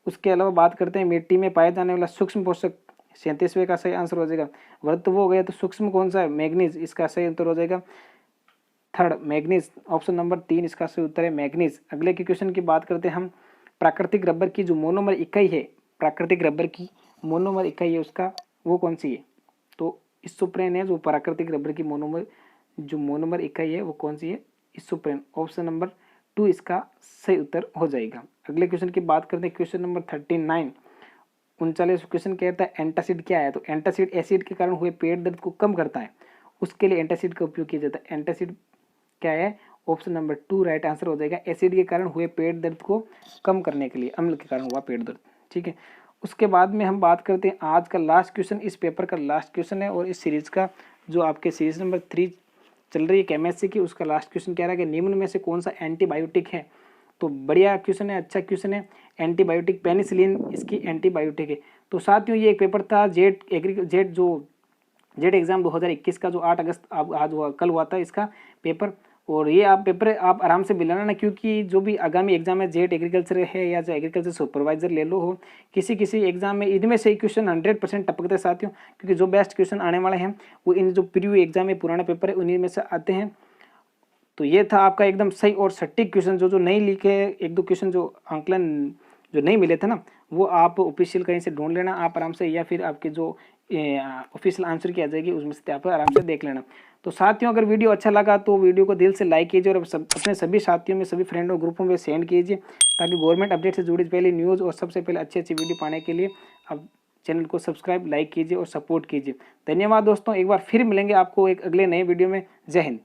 Speaker 1: उसके अलावा बात करते हैं मिट्टी में पाया जाने वाला सूक्ष्म पोषक, 37वें का सही आंसर हो जाएगा। वृहद तो वो हो गया, तो सूक्ष्म कौन सा है? मैग्नीज, इसका सही उत्तर हो जाएगा थर्ड मैग्नीज। ऑप्शन नंबर 3 इसका सही उत्तर है मैग्नीज। अगले के क्वेश्चन की बात करते हैं हम। प्राकृतिक रबर की जो मोनोमर इकाई है, प्राकृतिक रबर की मोनोमर इकाई है उसका वो कौन सी है? तो इसोप्रेन है। जो प्राकृतिक रबर की मोनोमर इकाई है वो कौन सी है? इसोप्रेन। ऑप्शन नंबर 2 इसका सही उत्तर हो जाएगा। अगले क्वेश्चन की बात करते हैं। क्वेश्चन नंबर 39 39 क्वेश्चन कहता है एंटासिड क्या है? तो एंटासिड एसिड के कारण हुए पेट दर्द को कम करता है, उसके लिए एंटासिड का उपयोग किया जाता है। एंटासिड क्या है? ऑप्शन नंबर 2 राइट आंसर हो जाएगा। एसिड के कारण हुए पेट दर्द को कम करने के लिए, अम्ल के कारण हुआ पेट दर्द। ठीक है। उसके बाद में हम बात करते हैं आज का लास्ट क्वेश्चन, इस पेपर का लास्ट क्वेश्चन है और इस सीरीज का जो आपके सीरीज नंबर 3 चल रही है केमिस्ट्री की, उसका लास्ट क्वेश्चन कह रहा है कि निम्न में से कौन सा एंटीबायोटिक है? तो बढ़िया क्वेश्चन है, अच्छा क्वेश्चन है। एंटीबायोटिक पेनिसिलिन इसकी एंटीबायोटिक है। तो साथियों ये एक पेपर था जेट एग्जाम 2021 का, जो 8 अगस्त कल हुआ था इसका पेपर। और ये आप पेपर आप आराम से मिलाना ना, क्योंकि जो भी आगामी एग्जाम है जेट एग्रीकल्चर है या जो एग्रीकल्चर सुपरवाइजर ले लो हो, किसी एग्जाम में इनमें से क्वेश्चन 100% टपकते हैं साथियों, क्योंकि जो बेस्ट क्वेश्चन आने वाले हैं वो इन जो प्रीव्यू एग्जाम में पुराने पेपर है उन्हीं में से आते हैं। तो ये था आपका एकदम सही और सटीक क्वेश्चन। जो नहीं लिखे, एक दो क्वेश्चन जो आंकलन जो नहीं मिले थे ना, वो आप ऑफिशियल कहीं से ढूंढ लेना आप आराम से, या फिर आपके जो ऑफिशियल आंसर की आ जाएगी उसमें से आप आराम से देख लेना। तो साथियों अगर वीडियो अच्छा लगा तो वीडियो को दिल से लाइक कीजिए और अपने सभी साथियों में, सभी फ्रेंड और ग्रुपों में सेंड कीजिए, ताकि गवर्नमेंट अपडेट से जुड़ी पहले न्यूज़ और सबसे पहले अच्छी वीडियो पाने के लिए आप चैनल को सब्सक्राइब, लाइक कीजिए और सपोर्ट कीजिए। धन्यवाद दोस्तों, एक बार फिर मिलेंगे आपको एक अगले नए वीडियो में। जय हिंद।